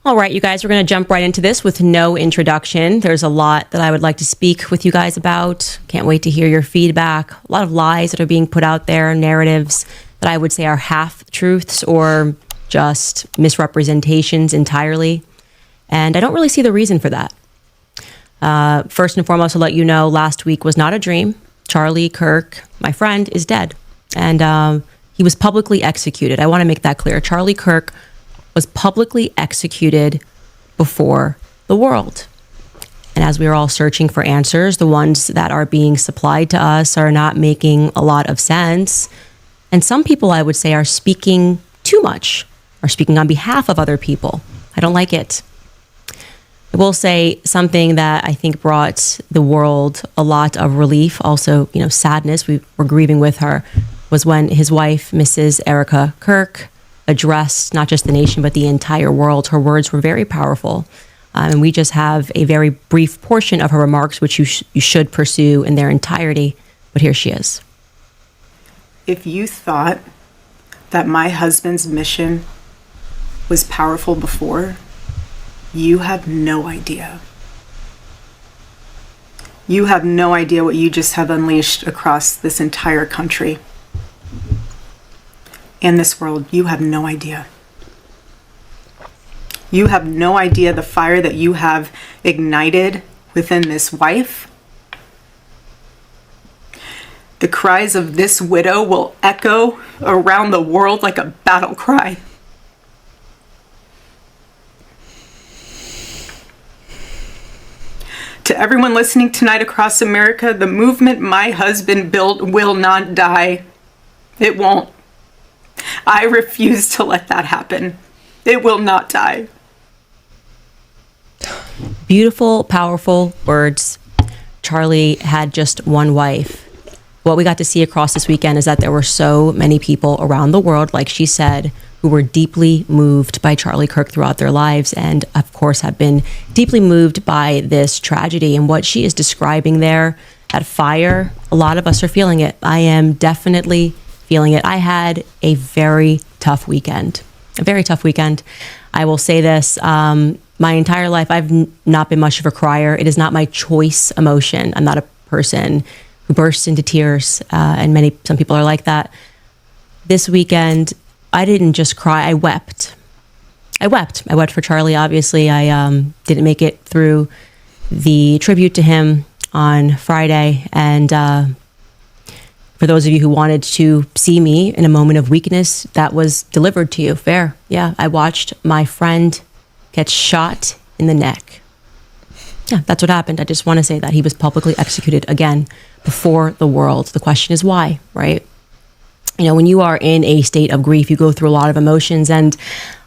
All right, you guys, we're going to jump right into this with no introduction. There's a lot that I would like to speak with you guys about. Can't wait to hear your feedback. A lot of lies that are being put out there, narratives that I would say are half-truths or just misrepresentations entirely. And I don't really see the reason for that. First and foremost, to let you know, last week was not a dream. Charlie Kirk, my friend, is dead. And he was publicly executed. I want to make that clear. Charlie Kirk was publicly executed before the world. And as we are all searching for answers, the ones that are being supplied to us are not making a lot of sense. And some people, I would say, are speaking too much, are speaking on behalf of other people. I don't like it. I will say something that I think brought the world a lot of relief, also, sadness. We were grieving with her, was when his wife, Mrs. Erica Kirk, addressed not just the nation, but the entire world. Her words were very powerful. And we just have a very brief portion of her remarks, which you should pursue in their entirety. But here she is. If you thought that my husband's mission was powerful before, you have no idea. You have no idea what you just have unleashed across this entire country. In this world, you have no idea. You have no idea the fire that you have ignited within this wife. The cries of this widow will echo around the world like a battle cry. To everyone listening tonight across America, the movement my husband built will not die. It won't. I refuse to let that happen. It will not die. Beautiful, powerful words. Charlie had just one wife. What we got to see across this weekend is that there were so many people around the world, like she said, who were deeply moved by Charlie Kirk throughout their lives and, of course, have been deeply moved by this tragedy. And what she is describing there, that fire, a lot of us are feeling it. I am definitely feeling it. I had a very tough weekend. I will say this, my entire life, I've not been much of a crier. It is not my choice emotion. I'm not a person who bursts into tears, and some people are like that. This weekend, I didn't just cry, I wept. I wept for Charlie, obviously. I didn't make it through the tribute to him on Friday, and for those of you who wanted to see me in a moment of weakness, that was delivered to you. Fair. Yeah, I watched my friend get shot in the neck. Yeah, that's what happened. I just want to say that he was publicly executed again before the world. The question is why, right? When you are in a state of grief, you go through a lot of emotions, and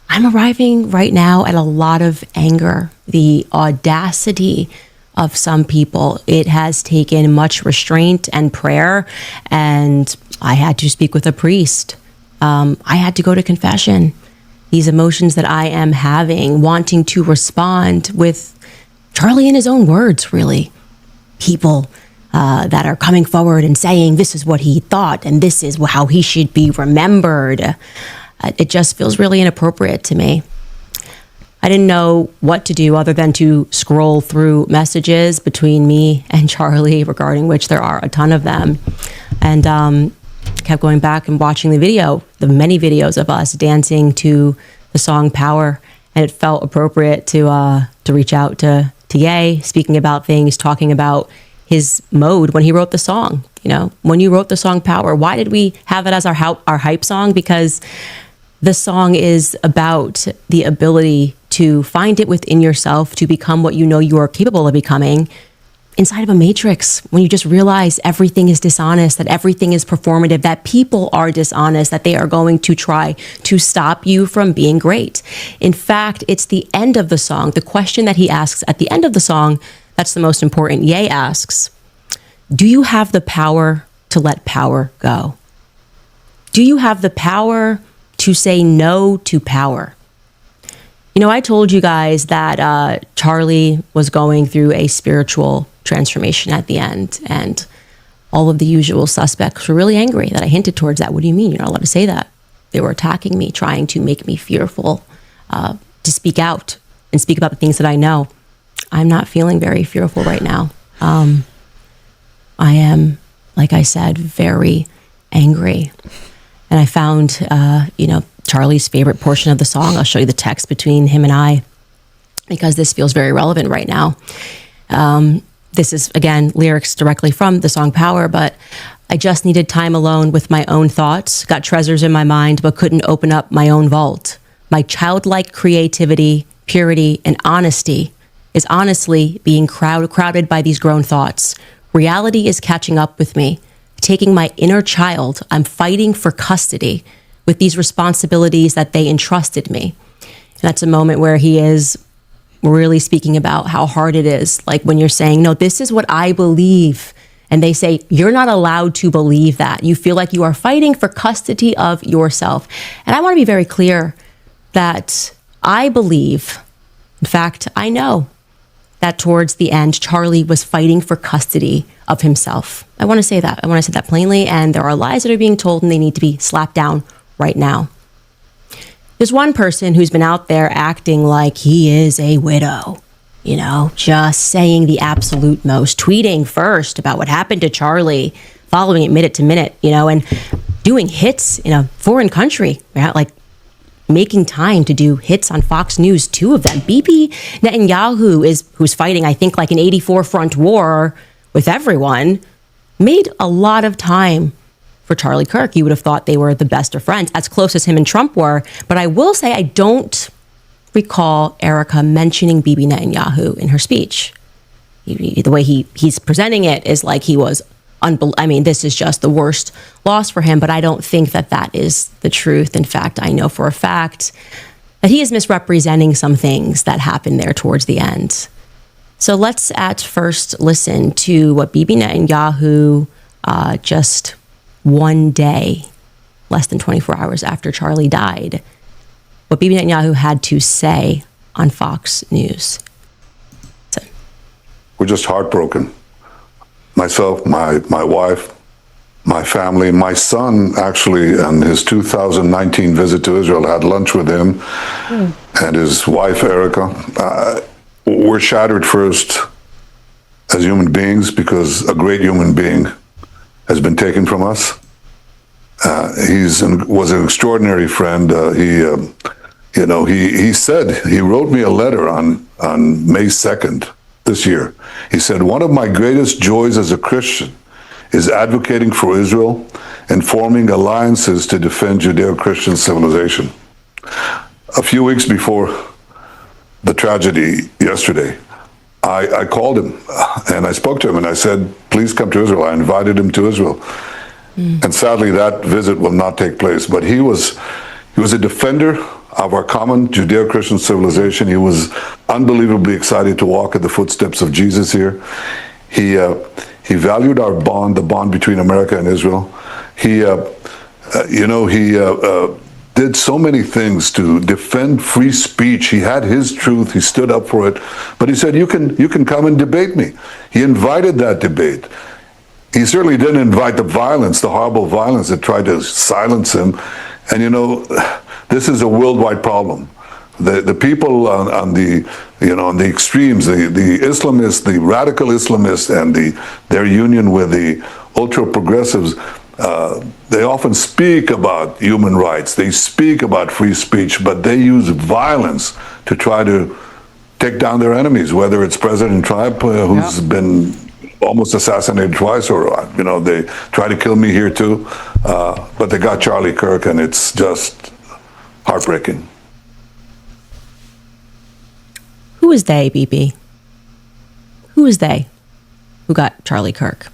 I'm arriving right now at a lot of anger, the audacity of some people. It has taken much restraint and prayer, and I had to speak with a priest. I had to go to confession. These emotions that I am having, wanting to respond with Charlie in his own words, really. People that are coming forward and saying this is what he thought and this is how he should be remembered. It just feels really inappropriate to me. I didn't know what to do other than to scroll through messages between me and Charlie, regarding which there are a ton of them. And kept going back and watching the many videos of us dancing to the song Power. And it felt appropriate to reach out to Ye, speaking about things, talking about his mode when he wrote the song. When you wrote the song Power, why did we have it as our hype song? Because the song is about the ability to find it within yourself, to become what you know you are capable of becoming inside of a matrix, when you just realize everything is dishonest, that everything is performative, that people are dishonest, that they are going to try to stop you from being great. In fact, it's the end of the song, the question that he asks at the end of the song, that's the most important. Ye asks, do you have the power to let power go? Do you have the power to say no to power? I told you guys that Charlie was going through a spiritual transformation at the end, and all of the usual suspects were really angry that I hinted towards that. What do you mean? You're not allowed to say that. They were attacking me, trying to make me fearful to speak out and speak about the things that I know. I'm not feeling very fearful right now. I am, like I said, very angry. And I found, Charlie's favorite portion of the song. I'll show you the text between him and I, because this feels very relevant right now. This is, again, lyrics directly from the song Power, but I just needed time alone with my own thoughts, got treasures in my mind, but couldn't open up my own vault. My childlike creativity, purity, and honesty is honestly being crowded by these grown thoughts. Reality is catching up with me. Taking my inner child, I'm fighting for custody with these responsibilities that they entrusted me. And that's a moment where he is really speaking about how hard it is. Like when you're saying, no, this is what I believe. And they say, you're not allowed to believe that. You feel like you are fighting for custody of yourself. And I want to be very clear that I believe, in fact, I know that towards the end, Charlie was fighting for custody of himself. I want to say that. I want to say that plainly. And there are lies that are being told and they need to be slapped down right now. There's one person who's been out there acting like he is a widow, just saying the absolute most, tweeting first about what happened to Charlie, following it minute to minute, and doing hits in a foreign country, right? Like making time to do hits on Fox News, 2 of them. Bibi Netanyahu who's fighting, I think, like an 84 front war with everyone, made a lot of time for Charlie Kirk. You would have thought they were the best of friends, as close as him and Trump were. But I will say I don't recall Erica mentioning Bibi Netanyahu in her speech. The way he's presenting it is like he was this is just the worst loss for him, but I don't think that is the truth. In fact, I know for a fact that he is misrepresenting some things that happened there towards the end. So let's at first listen to what Bibi Netanyahu just one day, less than 24 hours after Charlie died, what Bibi Netanyahu had to say on Fox News. We're just heartbroken. Myself, my wife, my family, my son actually, on his 2019 visit to Israel, had lunch with him and his wife, Erica. We're shattered first as human beings because a great human being has been taken from us. Was an extraordinary friend. He said, he wrote me a letter on May 2nd this year. He said, one of my greatest joys as a Christian is advocating for Israel and forming alliances to defend Judeo-Christian civilization. A few weeks before the tragedy yesterday, I called him and I spoke to him and I said, please come to Israel. I invited him to Israel. And sadly, that visit will not take place. But he was a defender of our common Judeo-Christian civilization. He was unbelievably excited to walk in the footsteps of Jesus here. He valued our bond, the bond between America and Israel. He did so many things to defend free speech. He had his truth. He stood up for it. But he said, you can come and debate me. He invited that debate. He certainly didn't invite the violence, the horrible violence that tried to silence him. And this is a worldwide problem. The people on the extremes, the Islamists, the radical Islamists, and their union with the ultra progressives, they often speak about human rights. They speak about free speech, but they use violence to try to take down their enemies. Whether it's President Trump, who's been almost assassinated twice, or they try to kill me here too. But they got Charlie Kirk, and it's just heartbreaking. Who is they, BP? Who is they who got Charlie Kirk?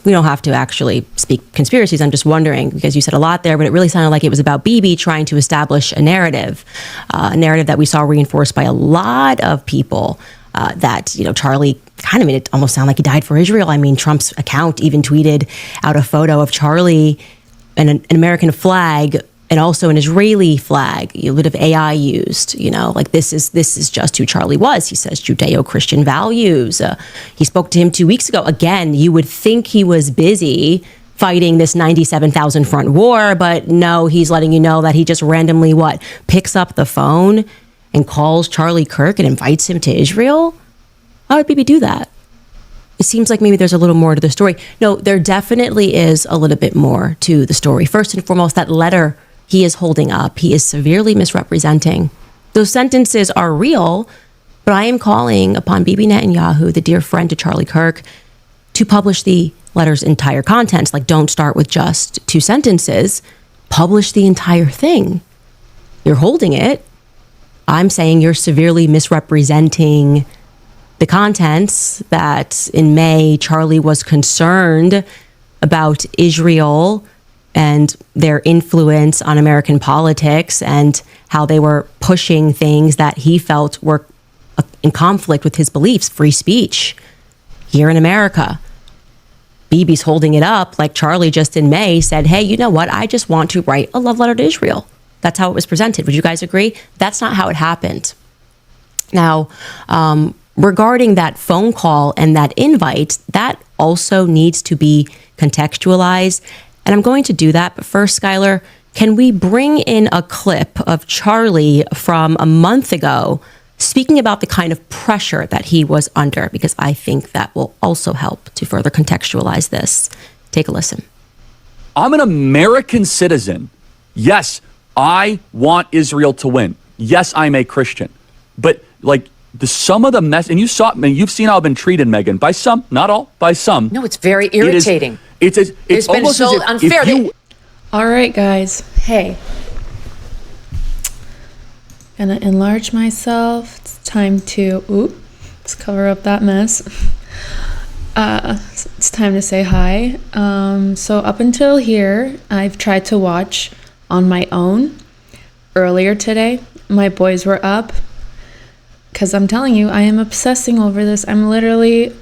We don't have to actually speak conspiracies. I'm just wondering, because you said a lot there, but it really sounded like it was about Bibi trying to establish a narrative that we saw reinforced by a lot of people, that, Charlie kind of made it almost sound like he died for Israel. I mean, Trump's account even tweeted out a photo of Charlie and an American flag and also an Israeli flag, a bit of AI used, like this is just who Charlie was. He says Judeo-Christian values. He spoke to him 2 weeks ago. Again, you would think he was busy fighting this 97,000 front war, but no, he's letting you know that he just randomly picks up the phone and calls Charlie Kirk and invites him to Israel? Why would Bibi do that? It seems like maybe there's a little more to the story. No, there definitely is a little bit more to the story. First and foremost, that letter he is holding up, he is severely misrepresenting. Those sentences are real, but I am calling upon Bibi Netanyahu, the dear friend to Charlie Kirk, to publish the letter's entire contents. Like, don't start with just 2 sentences. Publish the entire thing. You're holding it. I'm saying you're severely misrepresenting the contents, that in May, Charlie was concerned about Israel and their influence on American politics and how they were pushing things that he felt were in conflict with his beliefs, free speech here in America. Bibi's holding it up like Charlie just in May said, hey, you know what? I just want to write a love letter to Israel. That's how it was presented. Would you guys agree? That's not how it happened. Now, regarding that phone call and that invite, that also needs to be contextualized. And I'm going to do that. But first, Skylar, can we bring in a clip of Charlie from a month ago speaking about the kind of pressure that he was under? Because I think that will also help to further contextualize this. Take a listen. I'm an American citizen. Yes, I want Israel to win. Yes, I'm a Christian. But like, some of the mess, and you've seen how I've been treated, Megan, by some, not all, by some. No, it's very irritating. It's been almost so as if unfair. All right, guys. Hey. Gonna enlarge myself. It's time to, let's cover up that mess. It's time to say hi. So up until here, I've tried to watch on my own. Earlier today, my boys were up. Because I'm telling you, I am obsessing over this. I'm literally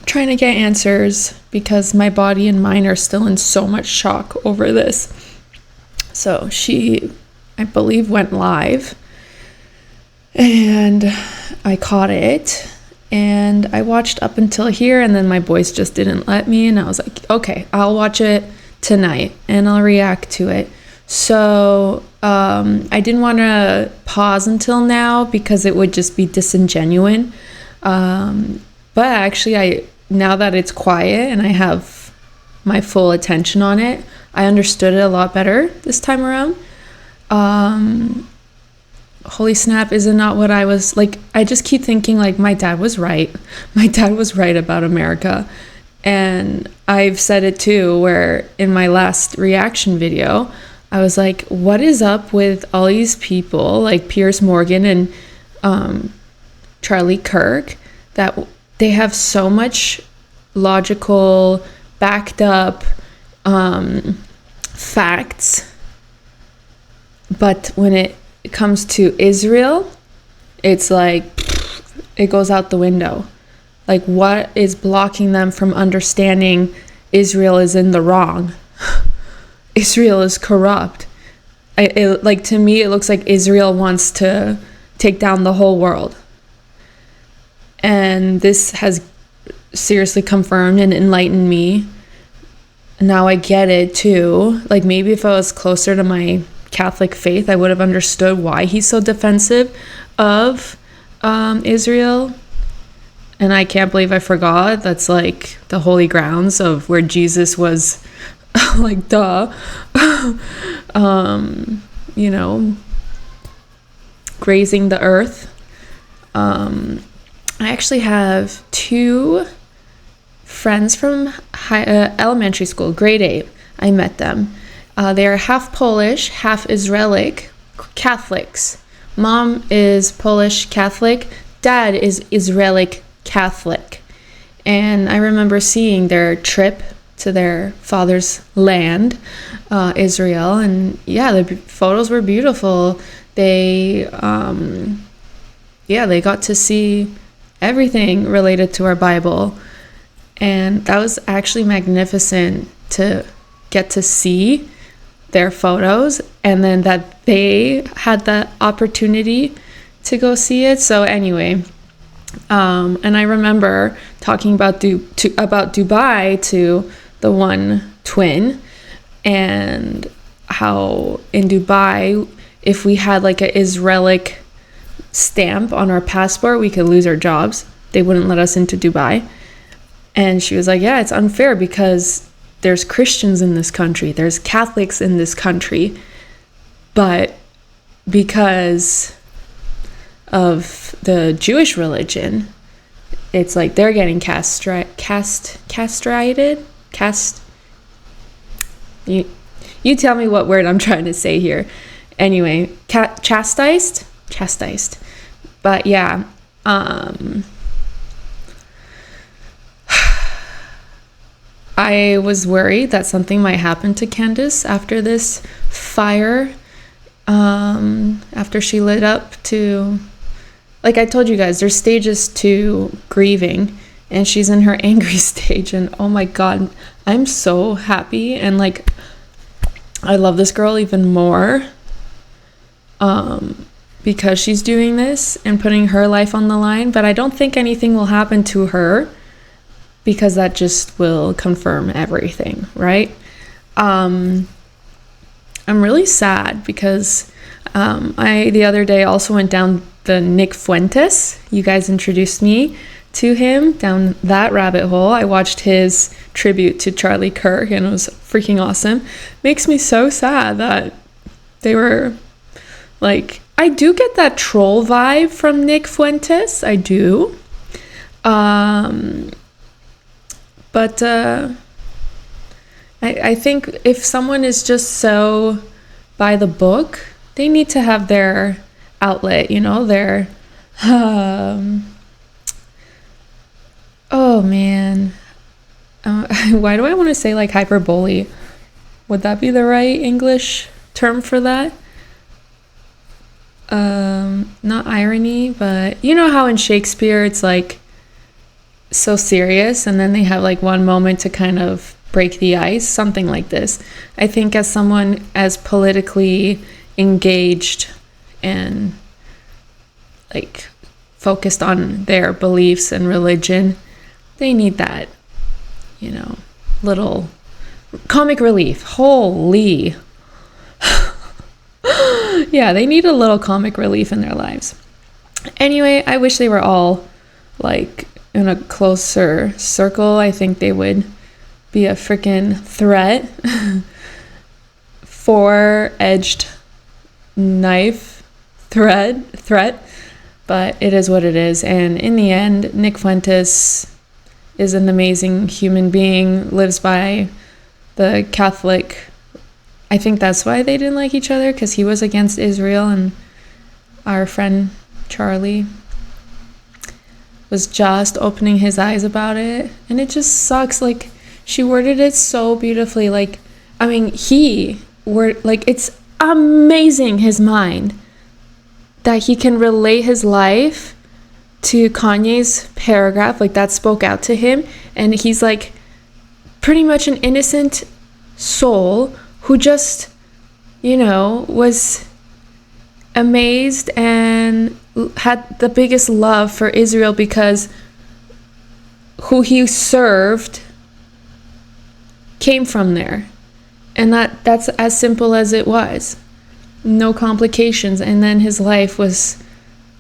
trying to get answers because my body and mind are still in so much shock over this. So she, I believe, went live. And I caught it. And I watched up until here. And then my boys just didn't let me. And I was like, okay, I'll watch it tonight. And I'll react to it. So I didn't want to pause until now because it would just be disingenuous. But actually, now that it's quiet and I have my full attention on it, I understood it a lot better this time around. Holy snap, is it not what I was like? I just keep thinking like my dad was right. My dad was right about America. And I've said it too, where in my last reaction video, I was like, what is up with all these people like Piers Morgan and Charlie Kirk, that they have so much logical, backed up facts, but when it comes to Israel, it's like it goes out the window. Like, what is blocking them from understanding Israel is in the wrong? Israel is corrupt. Like, to me, it looks like Israel wants to take down the whole world. And this has seriously confirmed and enlightened me. Now I get it too. Like, maybe if I was closer to my Catholic faith, I would have understood why he's so defensive of Israel. And I can't believe I forgot. That's like the holy grounds of where Jesus was like, duh. You know, grazing the earth. I actually have two friends from elementary school, grade 8. I met them. They are half Polish, half Israeli Catholics. Mom is Polish Catholic. Dad is Israeli Catholic. And I remember seeing their trip to their father's land, Israel. And yeah, the photos were beautiful. They got to see everything related to our Bible. And that was actually magnificent to get to see their photos, and then that they had the opportunity to go see it. So anyway, and I remember talking about Dubai to the one twin, and how in Dubai if we had like an Israeli stamp on our passport, we could lose our jobs. They wouldn't let us into Dubai. And she was like, yeah, it's unfair because there's Christians in this country, there's Catholics in this country, but because of the Jewish religion, it's like they're getting castrated. You tell me what word I'm trying to say here. Anyway, chastised. But yeah, I was worried that something might happen to Candace after this fire, after she lit up to, like I told you guys, there's stages to grieving, and she's in her angry stage, and oh my God, I'm so happy, and like, I love this girl even more, because she's doing this and putting her life on the line, but I don't think anything will happen to her, because that just will confirm everything, right? I'm really sad because I, the other day, also went down the Nick Fuentes. You guys introduced me to him, down that rabbit hole. I watched his tribute to Charlie Kirk, and it was freaking awesome. Makes me so sad that they were like, I do get that troll vibe from Nick Fuentes. I do. But I think if someone is just so by the book, they need to have their outlet, you know, their, oh man, why do I want to say like hyperbole? Would that be the right English term for that? Not irony, but you know how in Shakespeare it's like so serious, and then they have like one moment to kind of break the ice, something like this. I think as someone as politically engaged and like focused on their beliefs and religion, they need that, you know, little comic relief. Holy yeah, they need a little comic relief in their lives. Anyway, I wish they were all like in a closer circle. I think they would be a freaking threat. Four-edged knife threat, but it is what it is. And in the end, Nick Fuentes is an amazing human being, lives by the Catholic. I think that's why they didn't like each other, because he was against Israel, and our friend Charlie was just opening his eyes about it. And it just sucks. Like, she worded it so beautifully. Like, I mean, it's amazing, his mind, that he can relate his life to Kanye's paragraph. Like, that spoke out to him. And he's like pretty much an innocent soul who just, you know, was amazed and had the biggest love for Israel because who he served came from there. And that's as simple as it was. No complications. And then his life was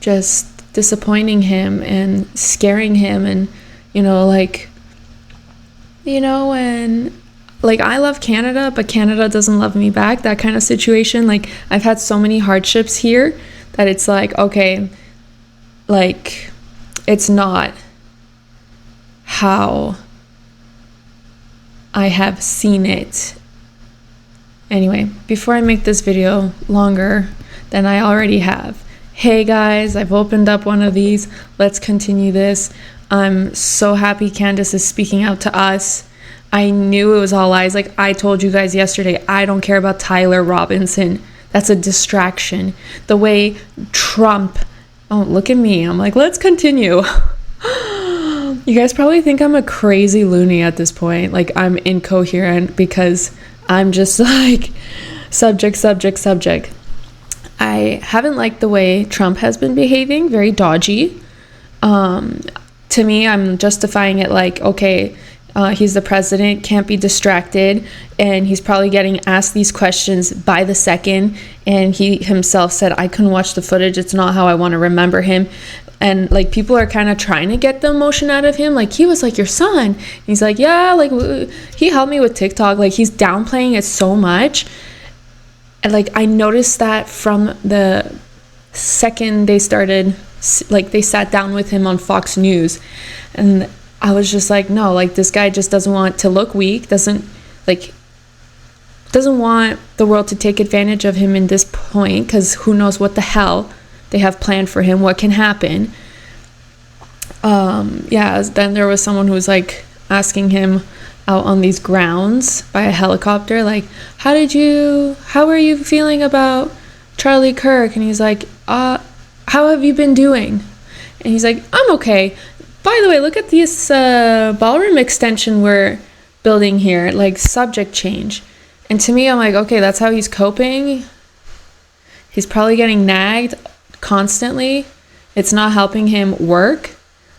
just disappointing him and scaring him, and, you know, like, you know, and like, I love Canada, but Canada doesn't love me back, that kind of situation. Like, I've had so many hardships here that it's like, okay, like, it's not how I have seen it. Anyway, before I make this video longer than I already have, hey guys, I've opened up one of these. Let's continue this. I'm so happy Candace is speaking out to us. I knew it was all lies. Like I told you guys yesterday, I don't care about Tyler Robinson. That's a distraction. The way Trump, oh, look at me. I'm like, let's continue. You guys probably think I'm a crazy loony at this point. Like, I'm incoherent because I'm just like subject. I haven't liked the way Trump has been behaving, very dodgy. To me, I'm justifying it like, okay, He's the president, can't be distracted, and he's probably getting asked these questions by the second. And he himself said, I couldn't watch the footage. It's not how I want to remember him. And like, people are kind of trying to get the emotion out of him. Like, he was like your son. He's like, yeah, like he helped me with TikTok. Like, he's downplaying it so much. And like, I noticed that from the second they started, like, they sat down with him on Fox News, and I was just like, no, like, this guy just doesn't want to look weak, doesn't want the world to take advantage of him in this point, because who knows what the hell they have planned for him, what can happen. Then there was someone who was like asking him out on these grounds by a helicopter, like, how are you feeling about Charlie Kirk? And he's like, how have you been doing? And he's like, I'm okay. By the way, look at this ballroom extension we're building here, like, subject change. And to me, I'm like, okay, that's how he's coping. He's probably getting nagged constantly. It's not helping him work.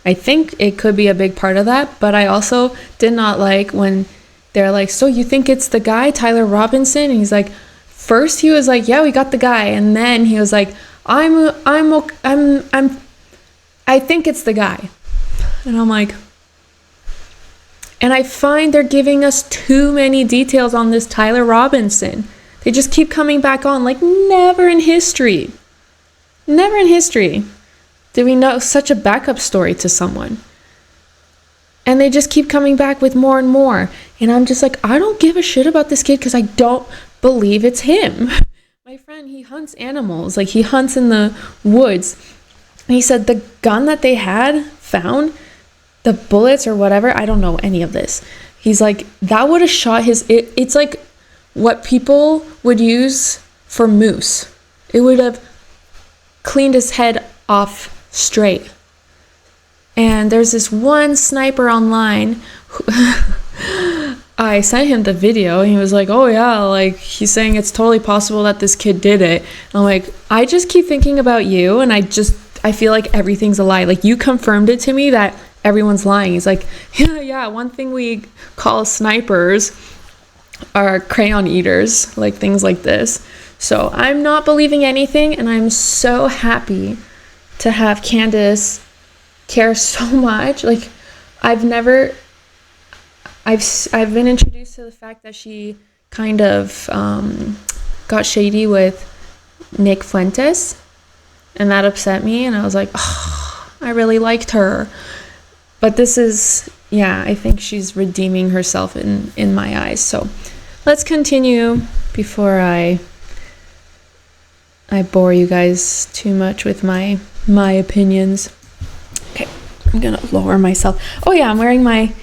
I think it could be a big part of that, but I also did not like when they're like, so you think it's the guy, Tyler Robinson? And he's like, first he was like, yeah, we got the guy, and then he was like, I think it's the guy. And I'm like, and I find they're giving us too many details on this Tyler Robinson. They just keep coming back on, like, never in history did we know such a backup story to someone. And they just keep coming back with more and more. And I'm just like, I don't give a shit about this kid because I don't believe it's him. My friend, he hunts animals. Like, he hunts in the woods. And he said the gun that they had found, the bullets or whatever, I don't know any of this. He's like, that would have shot it's like what people would use for moose. It would have cleaned his head off straight. And there's this one sniper online I sent him the video, and he was like, oh yeah, like, he's saying it's totally possible that this kid did it. And I'm like, I just keep thinking about you, and I feel like everything's a lie. Like, you confirmed it to me that everyone's lying. He's like, yeah, one thing we call snipers are crayon eaters, like things like this. So I'm not believing anything, and I'm so happy to have Candace care so much. Like, I've been introduced to the fact that she kind of got shady with Nick Fuentes, and that upset me, and I was like, oh, I really liked her. But this is, I think she's redeeming herself in my eyes. So let's continue before I bore you guys too much with my opinions. Okay, I'm gonna lower myself. Oh yeah, I'm wearing my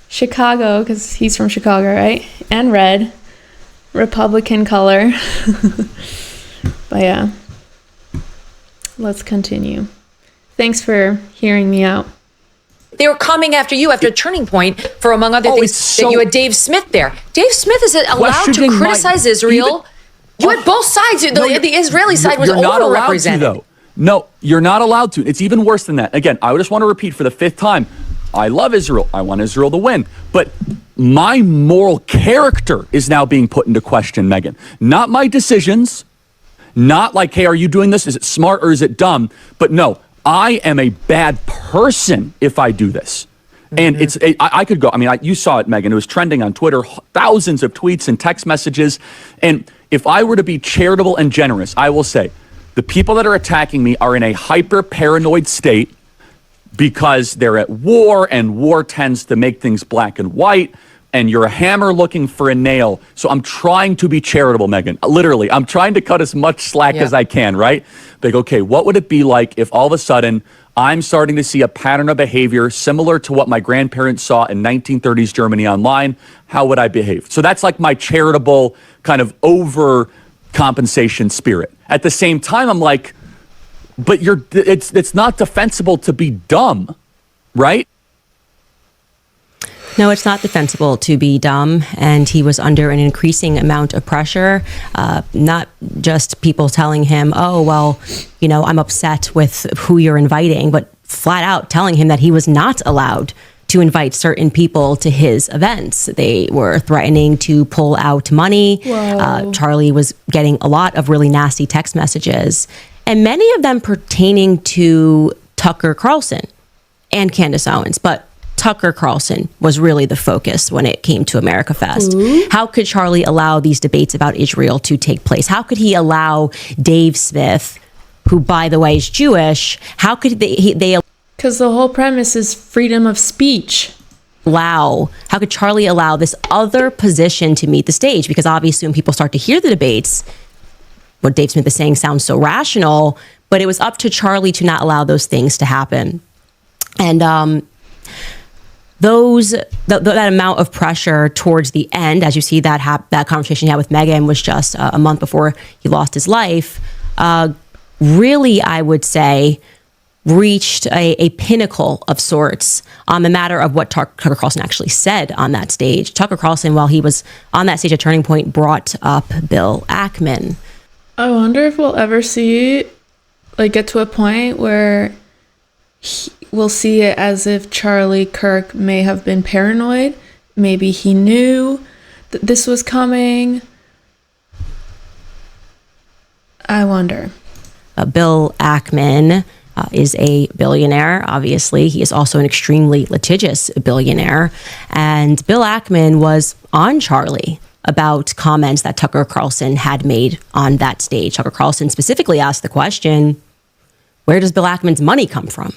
Chicago, because he's from Chicago, right? And red, Republican color. But yeah, let's continue. Thanks for hearing me out. They were coming after you after Turning Point for, among other things, that you had Dave Smith there. Dave Smith is allowed to criticize Israel. You had both sides. The Israeli side was overrepresented. No, you're not allowed to. It's even worse than that. Again, I just want to repeat for the fifth time. I love Israel. I want Israel to win. But my moral character is now being put into question, Megan. Not my decisions. Not like, hey, are you doing this? Is it smart or is it dumb? But no, I am a bad person if I do this. And I could go, you saw it, Megan. It was trending on Twitter, thousands of tweets and text messages. And if I were to be charitable and generous, I will say the people that are attacking me are in a hyper paranoid state because they're at war, and war tends to make things black and white, and you're a hammer looking for a nail. So I'm trying to be charitable, Megan. Literally, I'm trying to cut as much slack as I can, right? Like, okay, what would it be like if all of a sudden I'm starting to see a pattern of behavior similar to what my grandparents saw in 1930s Germany online? How would I behave? So that's like my charitable kind of overcompensation spirit. At the same time, I'm like, but it's not defensible to be dumb, right? No, it's not defensible to be dumb, and he was under an increasing amount of pressure, not just people telling him, oh, well, I'm upset with who you're inviting, but flat out telling him that he was not allowed to invite certain people to his events. They were threatening to pull out money. Charlie was getting a lot of really nasty text messages, and many of them pertaining to Tucker Carlson and Candace Owens. But Tucker Carlson was really the focus when it came to America Fest. How could Charlie allow these debates about Israel to take place? How could he allow Dave Smith, who, by the way, is Jewish, how could they because the whole premise is freedom of speech. How could Charlie allow this other position to meet the stage? Because obviously when people start to hear the debates, what Dave Smith is saying sounds so rational, but it was up to Charlie to not allow those things to happen. And that amount of pressure towards the end, as you see that conversation he had with Meghan was just a month before he lost his life, really, I would say, reached a pinnacle of sorts on the matter of what Tucker Carlson actually said on that stage. Tucker Carlson, while he was on that stage at Turning Point, brought up Bill Ackman. I wonder if we'll ever see, get to a point where we'll see it as if Charlie Kirk may have been paranoid. Maybe he knew that this was coming. I wonder. Bill Ackman is a billionaire, obviously. He is also an extremely litigious billionaire. And Bill Ackman was on Charlie about comments that Tucker Carlson had made on that stage. Tucker Carlson specifically asked the question, where does Bill Ackman's money come from?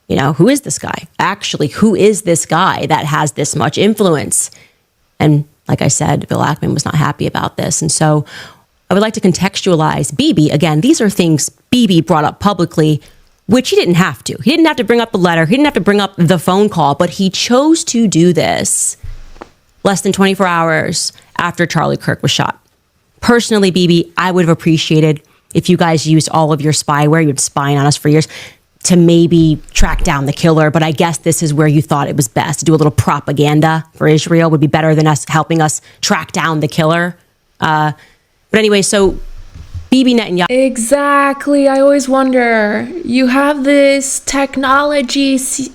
Who is this guy? Actually, who is this guy that has this much influence? And like I said, Bill Ackman was not happy about this. And so I would like to contextualize Bibi. Again, these are things Bibi brought up publicly, which he didn't have to. He didn't have to bring up the letter. He didn't have to bring up the phone call, but he chose to do this less than 24 hours after Charlie Kirk was shot. Personally, Bibi, I would have appreciated if you guys used all of your spyware, you've been spying on us for years, to maybe track down the killer. But I guess this is where you thought it was best to do a little propaganda for Israel would be better than us helping us track down the killer. But anyway, so Bibi Netanyahu. Exactly. I always wonder, you have this technology, the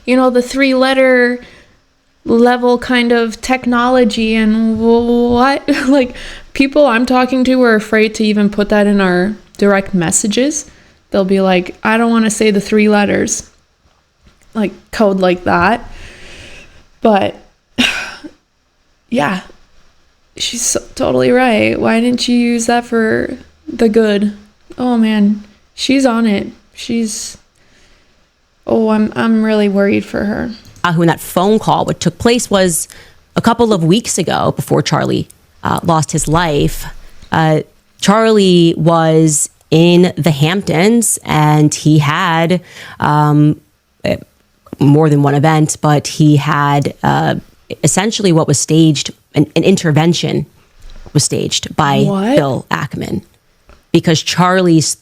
3-letter level kind of technology, and what? People I'm talking to are afraid to even put that in our direct messages. They'll be like, I don't want to say the 3 letters, code like that. But yeah, she's totally right. Why didn't you use that for the good? Oh man, she's on it. I'm really worried for her. Who in that phone call, what took place was a couple of weeks ago before Charlie lost his life. Charlie was in the Hamptons and he had more than one event, but he had essentially what was staged, an intervention was staged by Bill Ackman. Because Charlie's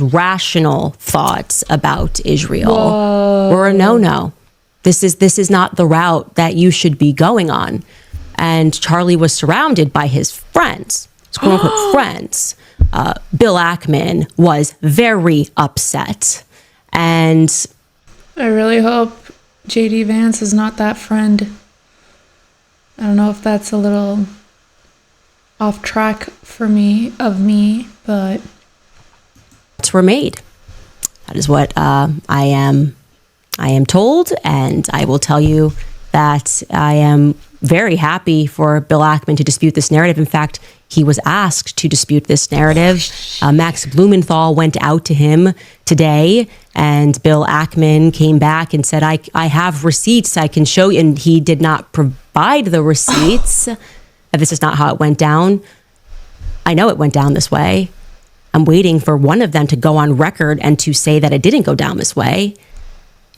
rational thoughts about Israel were a no-no. This is not the route that you should be going on. And Charlie was surrounded by his friends, his quote-unquote friends. Bill Ackman was very upset. And I really hope J.D. Vance is not that friend. I don't know if that's a little off track of me, but were made. That is what I am told, and I will tell you that I am very happy for Bill Ackman to dispute this narrative. In fact, he was asked to dispute this narrative. Max Blumenthal went out to him today, and Bill Ackman came back and said, I have receipts I can show you, and he did not provide the receipts. This is not how it went down. I know it went down this way. I'm waiting for one of them to go on record and to say that it didn't go down this way.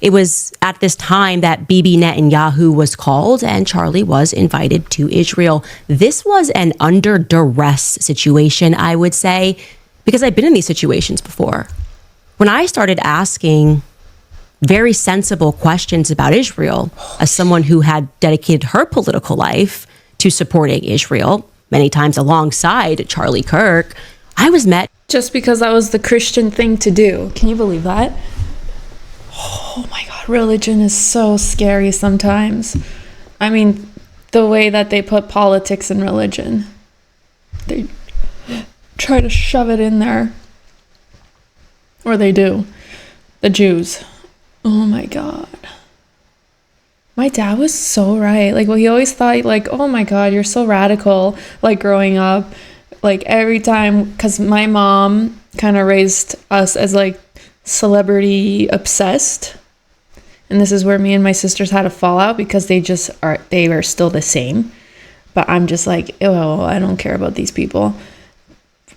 It was at this time that Bibi Netanyahu was called and Charlie was invited to Israel. This was an under duress situation, I would say, because I've been in these situations before. When I started asking very sensible questions about Israel, as someone who had dedicated her political life to supporting Israel, many times alongside Charlie Kirk, I was met. Just because that was the Christian thing to do. Can you believe that? Oh my God. Religion is so scary sometimes. I mean, the way that they put politics in religion. They try to shove it in there. Or they do. The Jews. Oh my God. My dad was so right. Like, well, he always thought, like, oh my God, you're so radical. Like, growing up, like, every time, because my mom kind of raised us as, like, celebrity obsessed. And this is where me and my sisters had a fallout because they were still the same. But I'm just like, oh, I don't care about these people.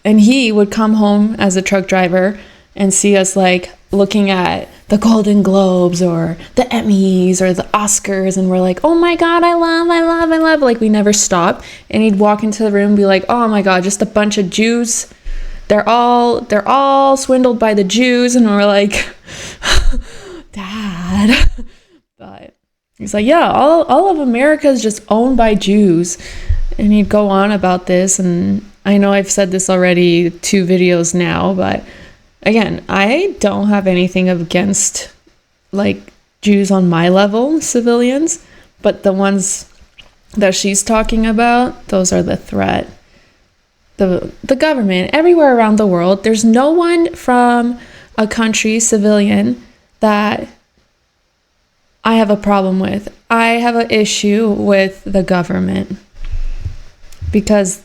And he would come home as a truck driver and see us, like, looking at the Golden Globes or the Emmys or the Oscars, and we're like, oh my God, I love, like, we never stop. And he'd walk into the room and be like, oh my God, just a bunch of Jews. They're all swindled by the Jews. And we're like, Dad. But he's like, yeah, all of America is just owned by Jews. And he'd go on about this, and I know I've said this already 2 videos now, but again, I don't have anything against, like, Jews on my level, civilians, but the ones that she's talking about, those are the threat. The government, everywhere around the world, there's no one from a country, civilian, that I have a problem with. I have an issue with the government because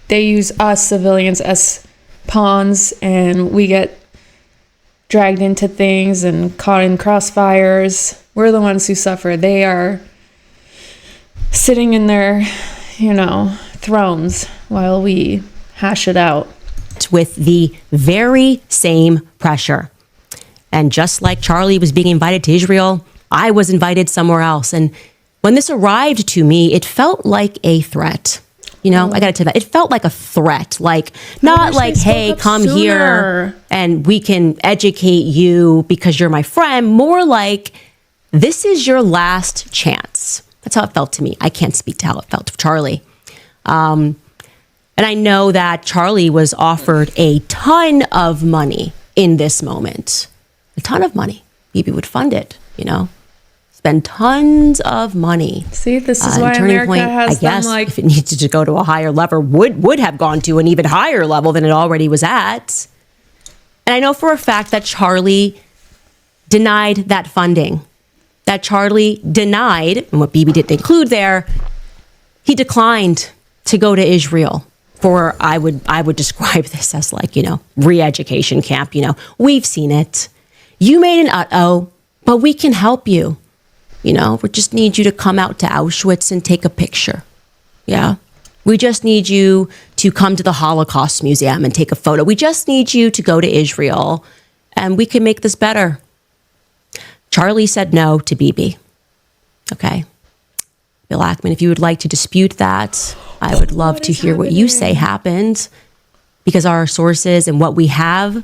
they use us civilians as pawns, and we get dragged into things and caught in crossfires. We're the ones who suffer. They are sitting in their, thrones while we hash it out. With the very same pressure. And just like Charlie was being invited to Israel, I was invited somewhere else. And when this arrived to me, it felt like a threat. I got to tell you that. It felt like a threat. Like, not like, hey, come sooner here and we can educate you because you're my friend. More like, this is your last chance. That's how it felt to me. I can't speak to how it felt to Charlie. And I know that Charlie was offered a ton of money in this moment. A ton of money. Bibi would fund it, spend tons of money. See, this is why America has I guess, if it needed to go to a higher level, would have gone to an even higher level than it already was at. And I know for a fact that Charlie denied that funding. That Charlie denied, and what Bibi didn't include there, he declined to go to Israel for, I would describe this as like, re-education camp. We've seen it. You made an uh-oh, but we can help you. We just need you to come out to Auschwitz and take a picture. Yeah. We just need you to come to the Holocaust Museum and take a photo. We just need you to go to Israel and we can make this better. Charlie said no to Bibi. Okay. Bill Ackman, if you would like to dispute that, I would love to hear what you say happened, because our sources and what we have,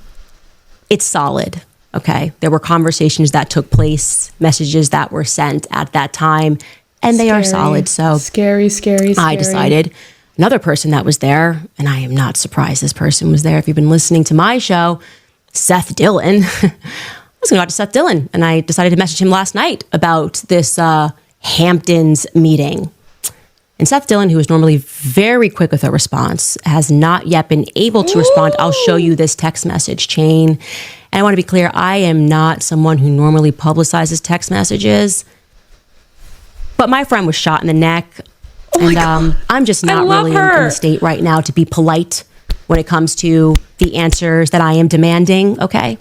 it's solid. Okay, there were conversations that took place, messages that were sent at that time, and they are solid. So scary. I decided another person that was there, and I am not surprised this person was there. If you've been listening to my show, Seth Dillon, I was going to go out to Seth Dillon, and I decided to message him last night about this Hamptons meeting. And Seth Dillon, who is normally very quick with a response, has not yet been able to respond. I'll show you this text message chain. And I want to be clear, I am not someone who normally publicizes text messages. But my friend was shot in the neck. And I'm just not really in the state right now to be polite when it comes to the answers that I am demanding, okay?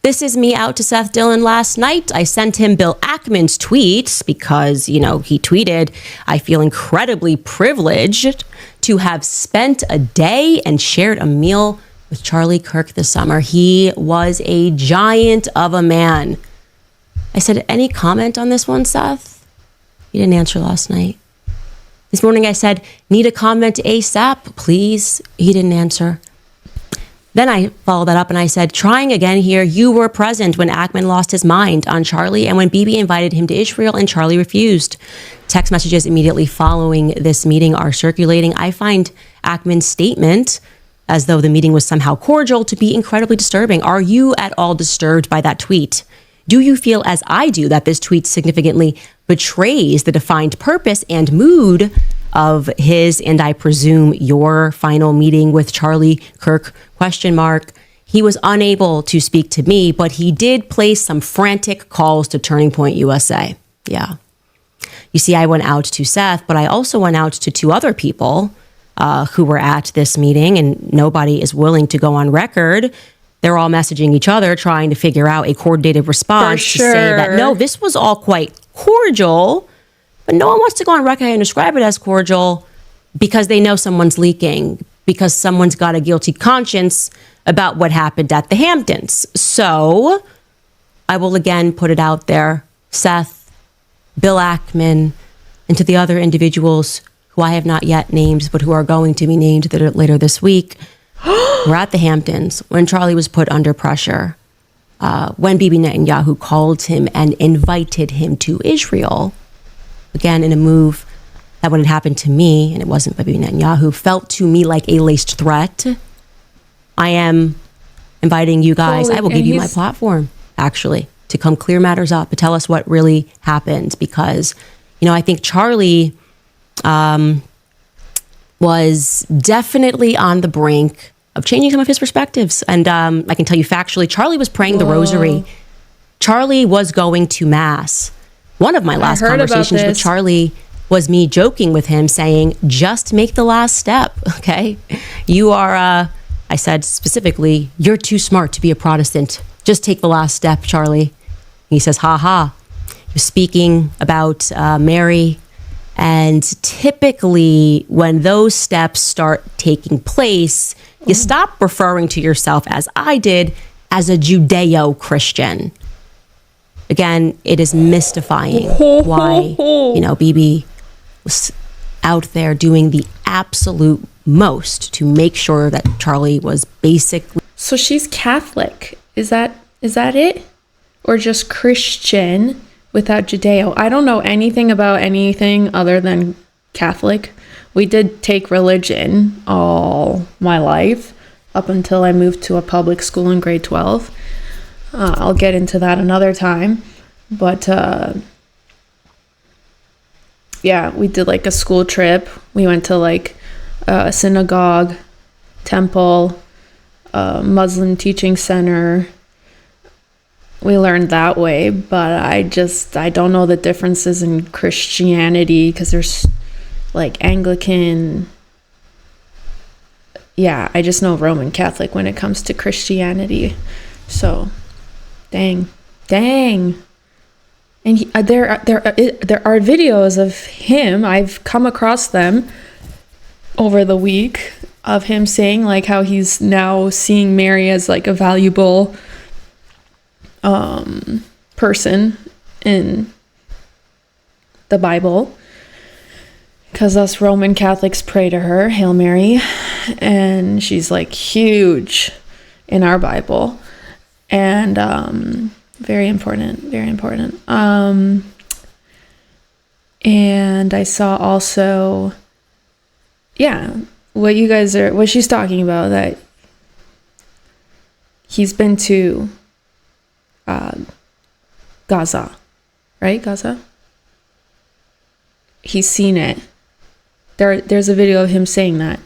This is me out to Seth Dillon last night. I sent him Bill Ackman's tweet because, he tweeted, I feel incredibly privileged to have spent a day and shared a meal with Charlie Kirk this summer. He was a giant of a man. I said, any comment on this one, Seth? He didn't answer last night. This morning I said, need a comment ASAP, please. He didn't answer. Then I followed that up and I said, trying again here, you were present when Ackman lost his mind on Charlie and when Bibi invited him to Israel and Charlie refused. Text messages immediately following this meeting are circulating. I find Ackman's statement, as though the meeting was somehow cordial, to be incredibly disturbing. Are you at all disturbed by that tweet? Do you feel, as I do, that this tweet significantly betrays the defined purpose and mood of his, and I presume your, final meeting with Charlie Kirk? ? He was unable to speak to me, but he did place some frantic calls to Turning Point USA. Yeah. You see, I went out to Seth, but I also went out to 2 other people who were at this meeting, and nobody is willing to go on record. They're all messaging each other, trying to figure out a coordinated response to say that, no, this was all quite cordial, but no one wants to go on record and describe it as cordial because they know someone's leaking, because someone's got a guilty conscience about what happened at the Hamptons. So I will again put it out there, Seth, Bill Ackman, and to the other individuals who I have not yet named, but who are going to be named later this week. We're at the Hamptons when Charlie was put under pressure, when Bibi Netanyahu called him and invited him to Israel, again, in a move that when it happened to me, and it wasn't by Bibi Netanyahu, felt to me like a laced threat. I am inviting you guys, I will give you my platform, actually, to come clear matters up, but tell us what really happened. Because, I think Charlie was definitely on the brink of changing some of his perspectives. And I can tell you factually, Charlie was praying the rosary. Charlie was going to Mass. One of my last conversations with Charlie was me joking with him saying, just make the last step, okay? You are, I said specifically, you're too smart to be a Protestant. Just take the last step, Charlie. He says, ha ha. He was speaking about Mary. And typically when those steps start taking place, you stop referring to yourself, as I did, as a Judeo-Christian. Again, it is mystifying why, Bibi was out there doing the absolute most to make sure that Charlie was basically... So she's Catholic. Is that it? Or just Christian without Judeo? I don't know anything about anything other than Catholic. We did take religion all my life up until I moved to a public school in grade 12. I'll get into that another time. But yeah, we did like a school trip. We went to like a synagogue, temple, Muslim teaching center. We learned that way, but I don't know the differences in Christianity, because there's like Anglican. Yeah, I just know Roman Catholic when it comes to Christianity. So, dang. And there are videos of him. I've come across them over the week of him saying like how he's now seeing Mary as like a valuable person in the Bible, because us Roman Catholics pray to her, Hail Mary, and she's like huge in our Bible, and very important. And I saw also, what she's talking about, that he's been to Gaza, right? Gaza? He's seen it. There's a video of him saying that,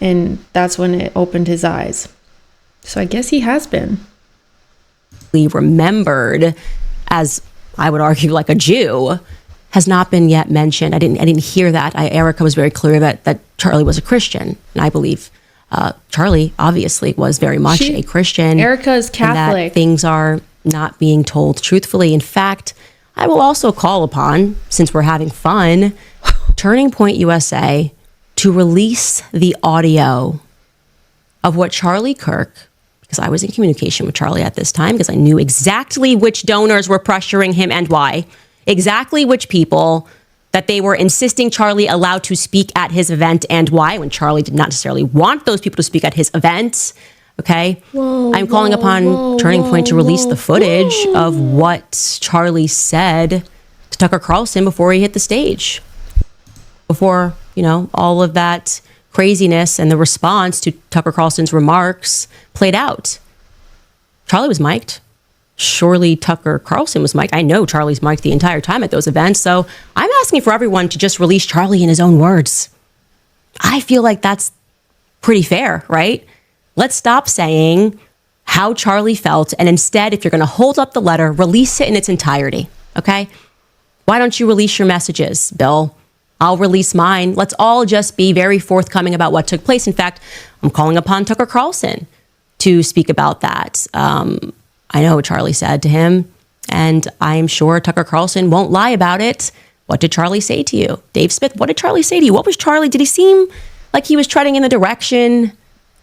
and that's when it opened his eyes. So I guess he has been remembered as, I would argue, like a Jew, has not been yet mentioned. I didn't hear that. Erica was very clear that Charlie was a Christian, and I believe Charlie obviously was very much a Christian. Erica is Catholic. And that things are not being told truthfully. In fact, I will also call upon, since we're having fun, Turning Point USA to release the audio of what Charlie Kirk, because I was in communication with Charlie at this time, because I knew exactly which donors were pressuring him and why, exactly which people that they were insisting Charlie allowed to speak at his event and why, when Charlie did not necessarily want those people to speak at his event. Okay. I'm calling upon Turning Point to release the footage of what Charlie said to Tucker Carlson before he hit the stage. Before, all of that craziness and the response to Tucker Carlson's remarks played out. Charlie was mic'd. surely Tucker Carlson was mic'd. I know Charlie's mic'd the entire time at those events. So I'm asking for everyone to just release Charlie in his own words. I feel like that's pretty fair, right? Let's stop saying how Charlie felt. And instead, if you're going to hold up the letter, release it in its entirety. Okay? Why don't you release your messages, Bill? I'll release mine. Let's all just be very forthcoming about what took place. In fact, I'm calling upon Tucker Carlson to speak about that. I know what Charlie said to him, and I'm sure Tucker Carlson won't lie about it. What did Charlie say to you? Dave Smith, what did Charlie say to you? What was Charlie? Did he seem like he was treading in the direction?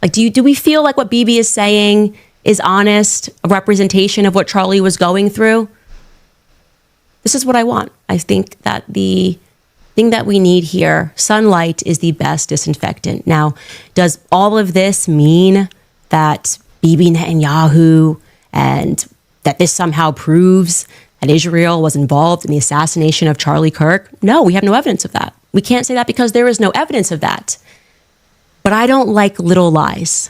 Like, do we feel like what Bibi is saying is honest, a representation of what Charlie was going through? This is what I want. I think that the thing that we need here, sunlight is the best disinfectant. Now, does all of this mean that Bibi Netanyahu and that this somehow proves that Israel was involved in the assassination of Charlie Kirk? No, we have no evidence of that. We can't say that because there is no evidence of that. But I don't like little lies.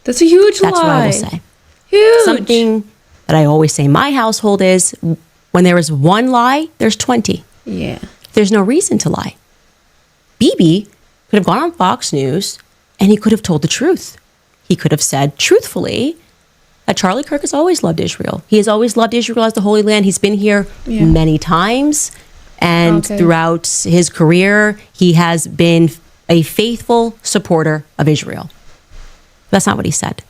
That's a huge lie. That's what I will say. Huge. Something that I always say in my household is when there is one lie, there's 20. Yeah. There's no reason to lie. Bibi could have gone on Fox News and he could have told the truth. He could have said truthfully that Charlie Kirk has always loved Israel. He has always loved Israel as the Holy Land. He's been here many times. And throughout his career, he has been a faithful supporter of Israel. That's not what he said.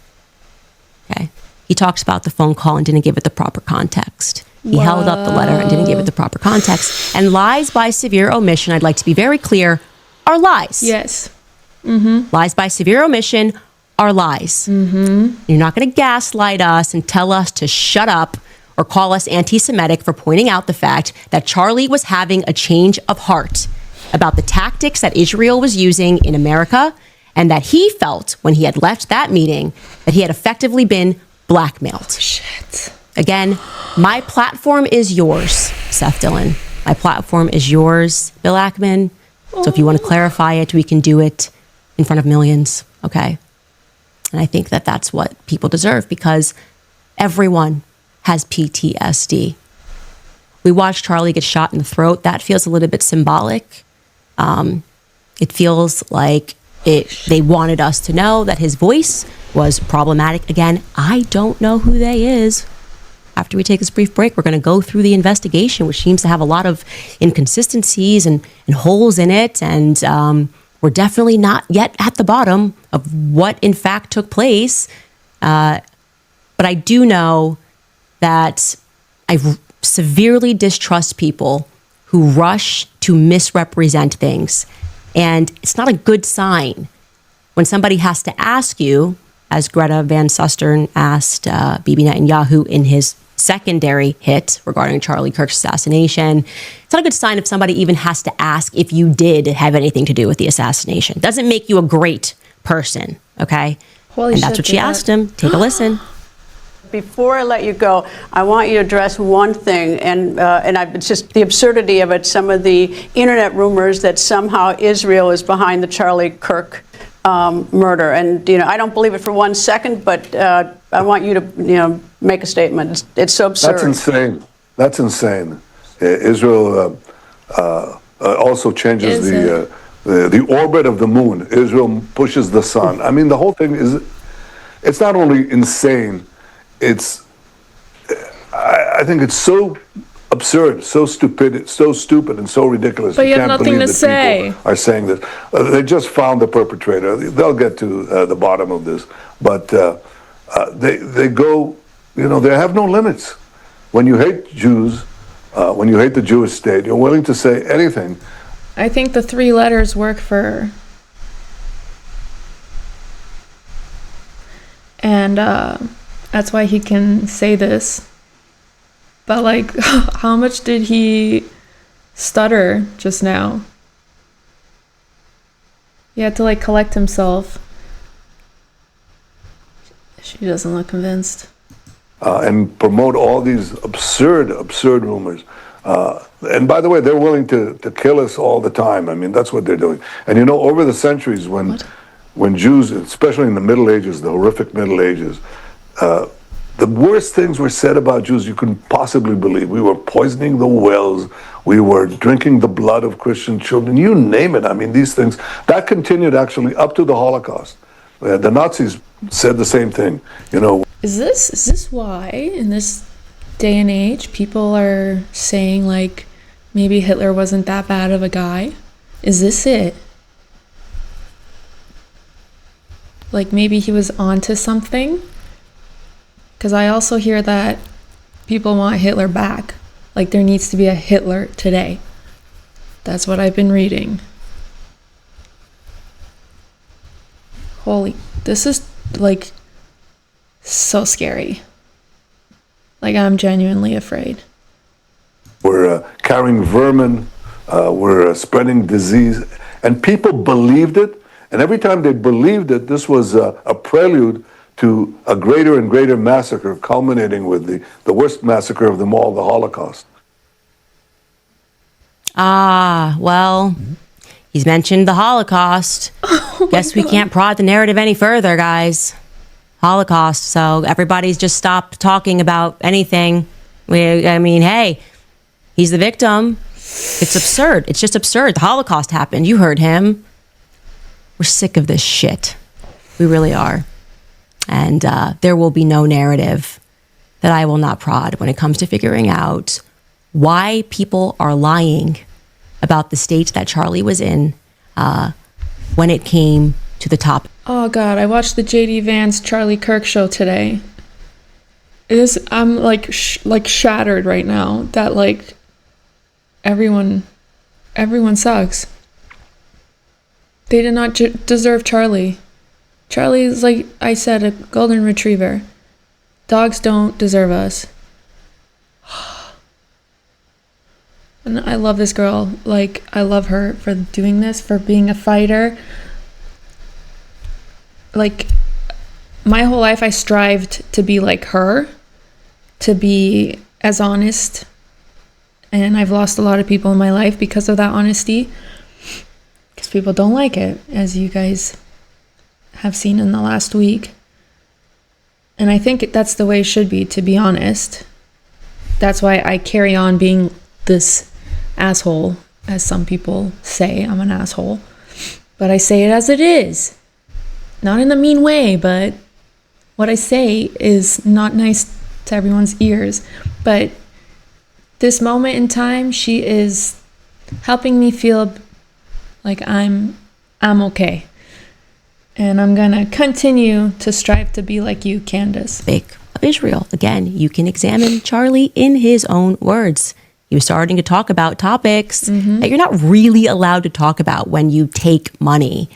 Okay. He talks about the phone call and didn't give it the proper context. He held up the letter and didn't give it the proper context. And lies by severe omission, I'd like to be very clear, are lies. Yes. Lies by severe omission are lies. You're not going to gaslight us and tell us to shut up or call us anti-Semitic for pointing out the fact that Charlie was having a change of heart about the tactics that Israel was using in America, and that he felt when he had left that meeting that he had effectively been blackmailed. Shit. Again, my platform is yours, Seth Dillon. My platform is yours, Bill Ackman. So if you want to clarify it, we can do it in front of millions, okay? And I think that that's what people deserve, because everyone has PTSD. We watched Charlie get shot in the throat. That feels a little bit symbolic. It feels like they wanted us to know that his voice was problematic. Again, I don't know who they is. After we take this brief break, we're going to go through the investigation, which seems to have a lot of inconsistencies and holes in it. And we're definitely not yet at the bottom of what, in fact, took place. But I do know that I severely distrust people who rush to misrepresent things. And it's not a good sign when somebody has to ask you, as Greta Van Susteren asked Bibi Netanyahu in his secondary hit regarding Charlie Kirk's assassination. It's not a good sign if somebody even has to ask if you did have anything to do with the assassination. It doesn't make you a great person, okay? Holy and that's what she asked him. Take a listen. Before I let you go, I want you to address one thing, it's just the absurdity of it. Some of the internet rumors that somehow Israel is behind the Charlie Kirk murder, and I don't believe it for 1 second, but I want you to make a statement. It's so absurd. That's insane. That's insane. Israel also changes the orbit of the moon. Israel pushes the sun. I mean, the whole thing it's not only insane. I think it's so absurd, so stupid, and so ridiculous. But you have nothing to say. People are saying this. They just found the perpetrator. They'll get to the bottom of this. But they go, they have no limits. When you hate Jews, when you hate the Jewish state, you're willing to say anything. I think the 3 letters work for... And that's why he can say this. But how much did he stutter just now? He had to collect himself. She doesn't look convinced. And promote all these absurd rumors. And by the way, they're willing to kill us all the time. I mean, that's what they're doing. And over the centuries, when Jews, especially in the Middle Ages, the horrific Middle Ages, The worst things were said about Jews you couldn't possibly believe. We were poisoning the wells. We were drinking the blood of Christian children. You name it. I mean, these things. That continued actually up to the Holocaust. The Nazis said the same thing, you know. Is this why in this day and age people are saying like maybe Hitler wasn't that bad of a guy? Is this it? Like maybe he was onto something? Because I also hear that people want Hitler back. Like there needs to be a Hitler today. That's what I've been reading. Holy, this is like so scary. Like I'm genuinely afraid. We're carrying vermin, we're spreading disease, and people believed it. And every time they believed it, this was a prelude to a greater and greater massacre, culminating with the worst massacre of them all, the Holocaust. Well, he's mentioned the Holocaust. Guess we can't prod the narrative any further, guys. Holocaust. So everybody's just stopped talking about anything. I mean, hey, he's the victim. It's absurd. It's just absurd. The Holocaust happened. You heard him. We're sick of this shit. We really are. And there will be no narrative that I will not prod when it comes to figuring out why people are lying about the state that Charlie was in when it came to the top. Oh God, I watched the J.D. Vance Charlie Kirk show today. I'm like shattered right now that like everyone sucks. They did not deserve Charlie. Charlie is, like I said, a golden retriever. Dogs don't deserve us. And I love this girl. Like, I love her for doing this, for being a fighter. Like, my whole life I strived to be like her, to be as honest. And I've lost a lot of people in my life because of that honesty. Because people don't like it, as you guys have seen in the last week. And I think that's the way it should be honest. That's why I carry on being this asshole, as some people say I'm an asshole. But I say it as it is. Not in a mean way, but what I say is not nice to everyone's ears. But this moment in time, she is helping me feel like I'm okay. And I'm going to continue to strive to be like you, Candace. Of Israel. Again, you can examine Charlie in his own words. He was starting to talk about topics that you're not really allowed to talk about when you take money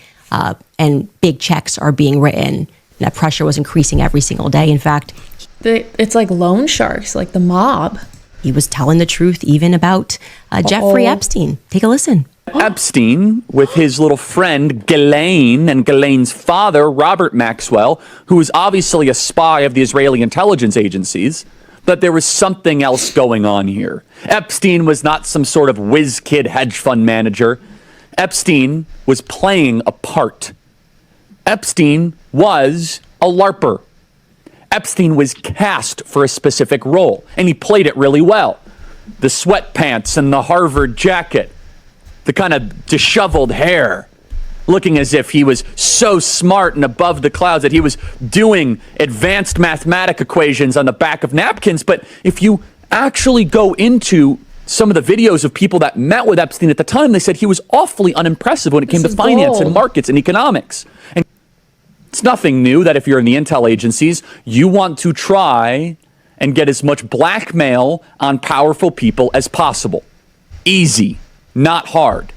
and big checks are being written. And that pressure was increasing every single day. In fact, it's like loan sharks, like the mob. He was telling the truth even about Jeffrey Epstein. Take a listen. Epstein, with his little friend Ghislaine and Ghislaine's father, Robert Maxwell, who was obviously a spy of the Israeli intelligence agencies, but there was something else going on here. Epstein was not some sort of whiz kid hedge fund manager. Epstein was playing a part. Epstein was a LARPer. Epstein was cast for a specific role, and he played it really well. The sweatpants and the Harvard jacket, the kind of disheveled hair, looking as if he was so smart and above the clouds that he was doing advanced mathematic equations on the back of napkins. But if you actually go into some of the videos of people that met with Epstein at the time, they said he was awfully unimpressive when it came to finance and markets and economics. And it's nothing new that if you're in the intel agencies, you want to try and get as much blackmail on powerful people as possible. Easy, not hard.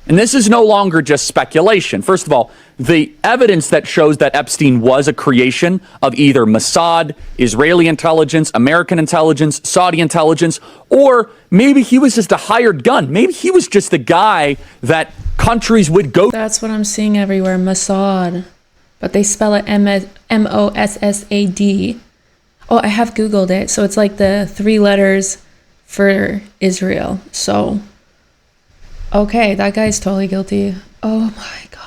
And this is no longer just speculation. First of all, the evidence that shows that Epstein was a creation of either Mossad, Israeli intelligence, American intelligence, Saudi intelligence, or maybe he was just a hired gun. Maybe he was just the guy that countries would go. That's what I'm seeing everywhere, Mossad. But they spell it Mossad. Oh, I have Googled it. So it's like the 3 letters for Israel. So, okay, that guy's totally guilty. Oh my God.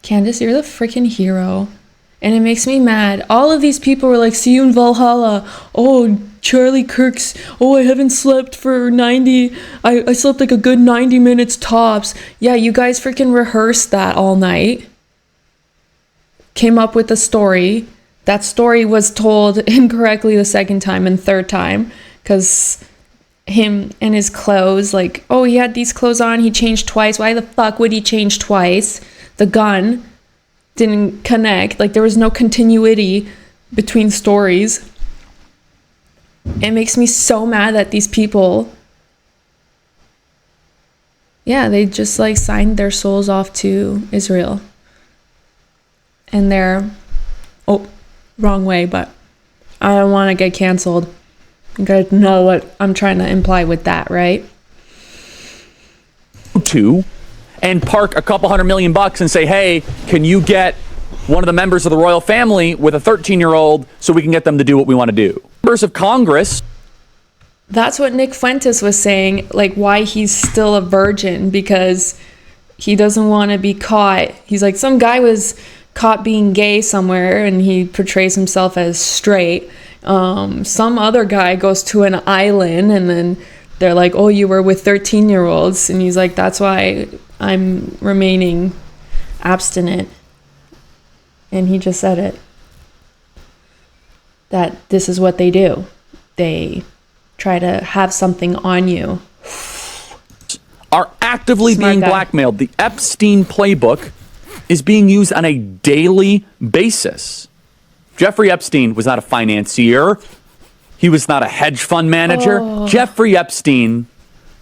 Candace, you're the freaking hero. And it makes me mad. All of these people were like, see you in Valhalla. Oh, Charlie Kirk's, oh, I haven't slept for 90, I slept like a good 90 minutes tops. Yeah, you guys freaking rehearsed that all night. Came up with a story. That story was told incorrectly the second time and third time, because him and his clothes, like, oh, he had these clothes on, he changed twice. Why the fuck would he change twice? The gun didn't connect. Like, there was no continuity between stories. It makes me so mad that these people, yeah, they just like signed their souls off to Israel. And they're, oh, wrong way, but I don't want to get canceled. You guys know what I'm trying to imply with that, right? And park a couple $100 million and say, hey, can you get one of the members of the royal family with a 13-year-old so we can get them to do what we want to do? Members of Congress. That's what Nick Fuentes was saying, like why he's still a virgin, because he doesn't want to be caught. He's like, some guy was caught being gay somewhere and he portrays himself as straight. Some other guy goes to an island and then they're like, oh, you were with 13-year-olds. And he's like, that's why I'm remaining abstinent. And he just said it. That this is what they do. They try to have something on you. Are actively being blackmailed. The Epstein playbook is being used on a daily basis. Jeffrey Epstein was not a financier. He was not a hedge fund manager. Jeffrey Epstein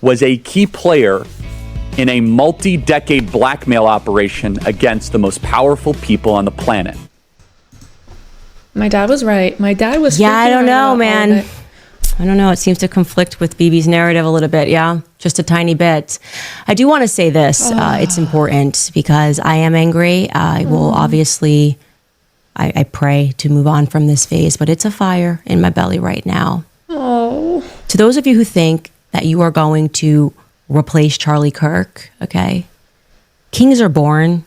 was a key player in a multi-decade blackmail operation against the most powerful people on the planet. My dad was right. My dad was I don't know, man. I don't know. It seems to conflict with Bibi's narrative a little bit. Yeah, just a tiny bit. I do want to say this. It's important because I am angry. I will obviously, I pray to move on from this phase, but it's a fire in my belly right now. Oh. To those of you who think that you are going to replace Charlie Kirk, okay? Kings are born.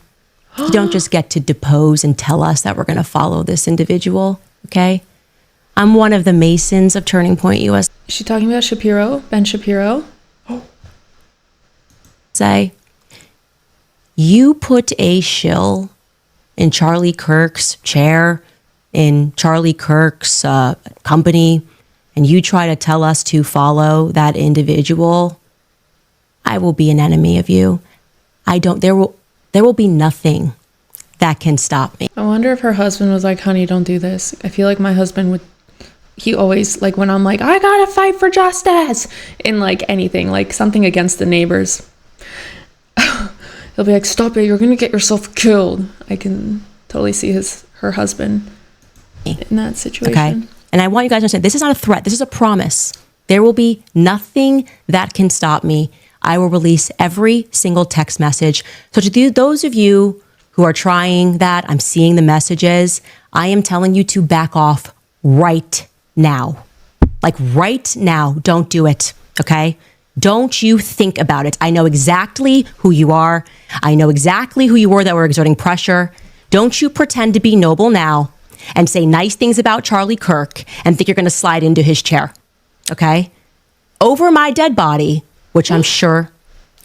You don't just get to depose and tell us that we're going to follow this individual, okay? I'm one of the Masons of Turning Point US. Is she talking about Shapiro? Ben Shapiro? Say, you put a shill in Charlie Kirk's chair, in Charlie Kirk's company, and you try to tell us to follow that individual, I will be an enemy of you. There will be nothing that can stop me. I wonder if her husband was like, honey, don't do this. I feel like my husband would, he always, like when I'm like, I gotta fight for justice in like anything, like something against the neighbors. He'll be like, stop it, you're gonna get yourself killed. I can totally see her husband in that situation. Okay. And I want you guys to understand, this is not a threat. This is a promise. There will be nothing that can stop me. I will release every single text message. So to those of you who are trying that, I'm seeing the messages. I am telling you to back off right now. Like right now. Don't do it. Okay? Don't you think about it. I know exactly who you are. I know exactly who you were that were exerting pressure. Don't you pretend to be noble now and say nice things about Charlie Kirk and think you're going to slide into his chair. Okay? Over my dead body, which I'm sure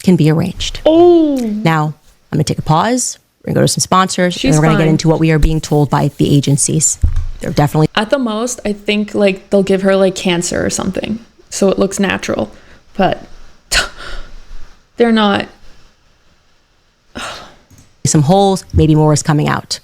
can be arranged. Oh. Now, I'm going to take a pause. We're going to go to some sponsors. She's and we're going to fine. get into what we are being told by the agencies. They're definitely... At the most, I think like they'll give her like cancer or something, so it looks natural. But they're not. Some holes, maybe more is coming out.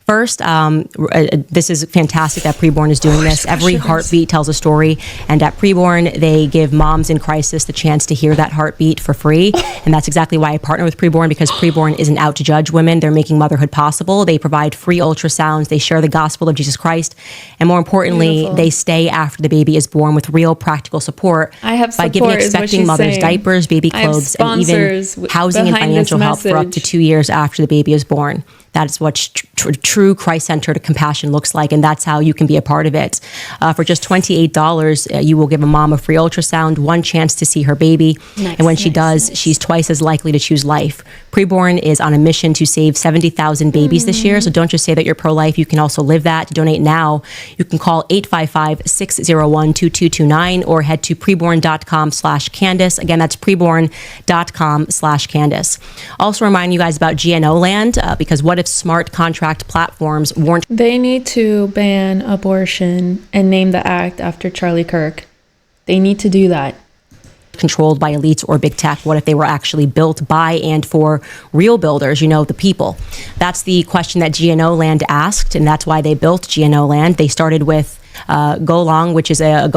First, this is fantastic that Preborn is doing this. Every heartbeat tells a story. And at Preborn, they give moms in crisis the chance to hear that heartbeat for free. And that's exactly why I partner with Preborn, because Preborn isn't out to judge women. They're making motherhood possible. They provide free ultrasounds. They share the gospel of Jesus Christ. And more importantly, Beautiful. They stay after the baby is born with real practical support. I have by support, giving is what expecting she's mothers saying. diapers, baby I have clothes, and even sponsors housing and behind financial this help for up to message. 2 years after the baby is born. That's what true Christ-centered compassion looks like, and that's how you can be a part of it. For just $28, you will give a mom a free ultrasound, one chance to see her baby, and when she does, she's twice as likely to choose life. Preborn is on a mission to save 70,000 babies this year, so don't just say that you're pro-life, you can also live that. To donate now, you can call 855-601-2229 or head to preborn.com/Candace. Again, that's preborn.com/Candace. Also remind you guys about GNO land, because what if smart contract platforms weren't... They need to ban abortion and name the act after Charlie Kirk. They need to do that. ...controlled by elites or big tech? What if they were actually built by and for real builders, the people? That's the question that GNO Land asked, and that's why they built GNO Land. They started with Golang, which is a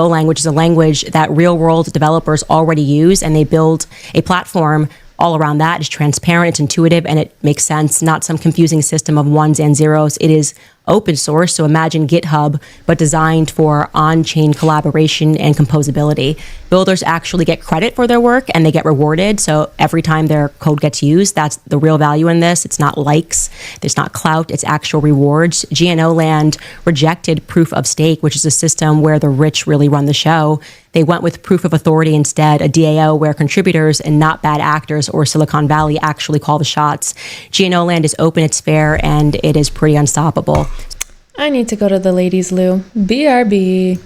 language that real-world developers already use, and they build a platform all around that. It's transparent, it's intuitive, and it makes sense. Not some confusing system of ones and zeros. It is open source, so imagine GitHub, but designed for on-chain collaboration and composability. Builders actually get credit for their work, and they get rewarded, so every time their code gets used, that's the real value in this. It's not likes, it's not clout, it's actual rewards. GNO Land rejected proof of stake, which is a system where the rich really run the show. They went with proof of authority instead, a DAO where contributors and not bad actors or Silicon Valley actually call the shots. GNO Land is open, it's fair, and it is pretty unstoppable. I need to go to the ladies' loo. BRB.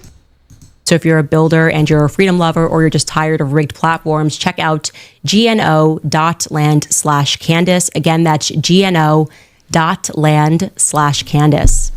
So if you're a builder and you're a freedom lover, or you're just tired of rigged platforms, check out gno.land/Candace. Again, that's gno.land/Candace.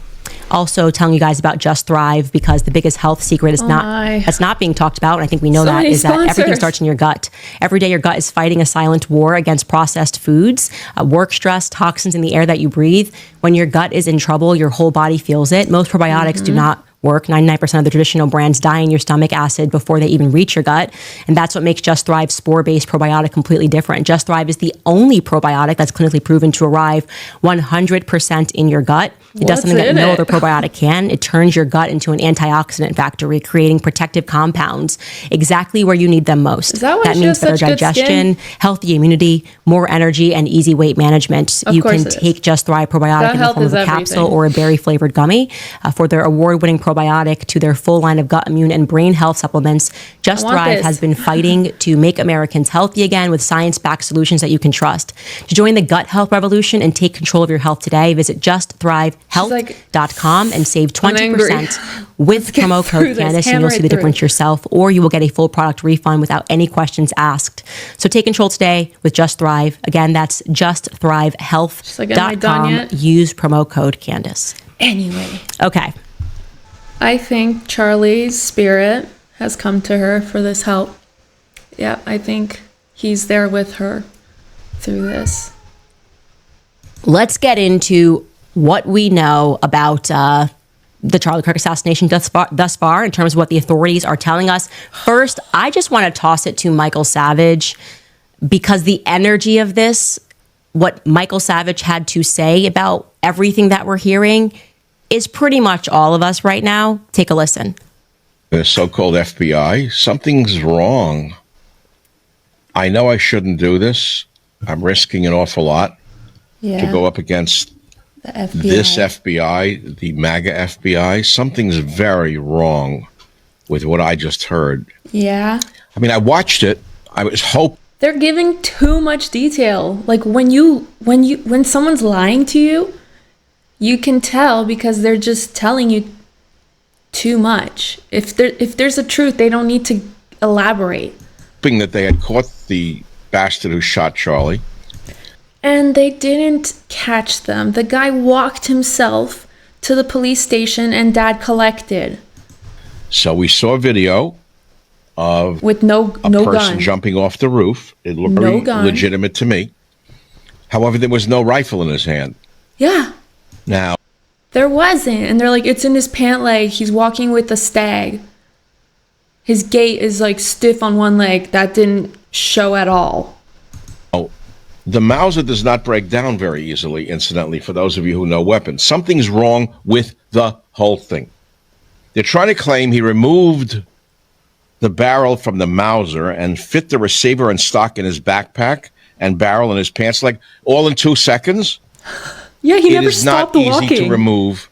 Also telling you guys about Just Thrive, because the biggest health secret is that's not being talked about, and I think we know that, is that everything starts in your gut. Every day your gut is fighting a silent war against processed foods, work stress, toxins in the air that you breathe. When your gut is in trouble, your whole body feels it. Most probiotics do not work. 99% of the traditional brands die in your stomach acid before they even reach your gut. And that's what makes Just Thrive spore-based probiotic completely different. Just Thrive is the only probiotic that's clinically proven to arrive 100% in your gut. It does something that no other probiotic can. It turns your gut into an antioxidant factory, creating protective compounds exactly where you need them most. Is that means better digestion, healthy immunity, more energy, and easy weight management. You can take Just Thrive probiotic in the form of a capsule or a berry-flavored gummy. For their award-winning probiotic to their full line of gut, immune, and brain health supplements, Just Thrive has been fighting to make Americans healthy again with science-backed solutions that you can trust. To join the gut health revolution and take control of your health today, visit justthrivehealth.com and save 20% with promo code Candace, and you'll see the difference yourself, or you will get a full product refund without any questions asked. So take control today with Just Thrive. Again, that's justthrivehealth.com. Use promo code Candace. Anyway. Okay. I think Charlie's spirit has come to her for this help. Yeah, I think he's there with her through this. Let's get into what we know about the Charlie Kirk assassination thus far in terms of what the authorities are telling us. First, I just want to toss it to Michael Savage, because the energy of this, what Michael Savage had to say about everything that we're hearing, is pretty much all of us right now. Take a listen. The so-called FBI, something's wrong. I know I shouldn't do this. I'm risking an awful lot to go up against the FBI. This FBI, the MAGA FBI. Something's very wrong with what I just heard. Yeah. I mean, I watched it. I was hoping. They're giving too much detail. Like when someone's lying to you, you can tell because they're just telling you too much. If there's a truth, they don't need to elaborate. Hoping that they had caught the bastard who shot Charlie. And they didn't catch them. The guy walked himself to the police station and Dad collected. So we saw a video of with no person gun jumping off the roof. It looked very legitimate to me. However, there was no rifle in his hand. Yeah. Now, there wasn't. And they're like, it's in his pant leg. He's walking with a stag. His gait is like stiff on one leg. That didn't show at all. Oh, the Mauser does not break down very easily, incidentally, for those of you who know weapons. Something's wrong with the whole thing. They're trying to claim he removed the barrel from the Mauser and fit the receiver and stock in his backpack and barrel in his pants leg all in 2 seconds. Yeah, he it never is not stopped easy walking. to remove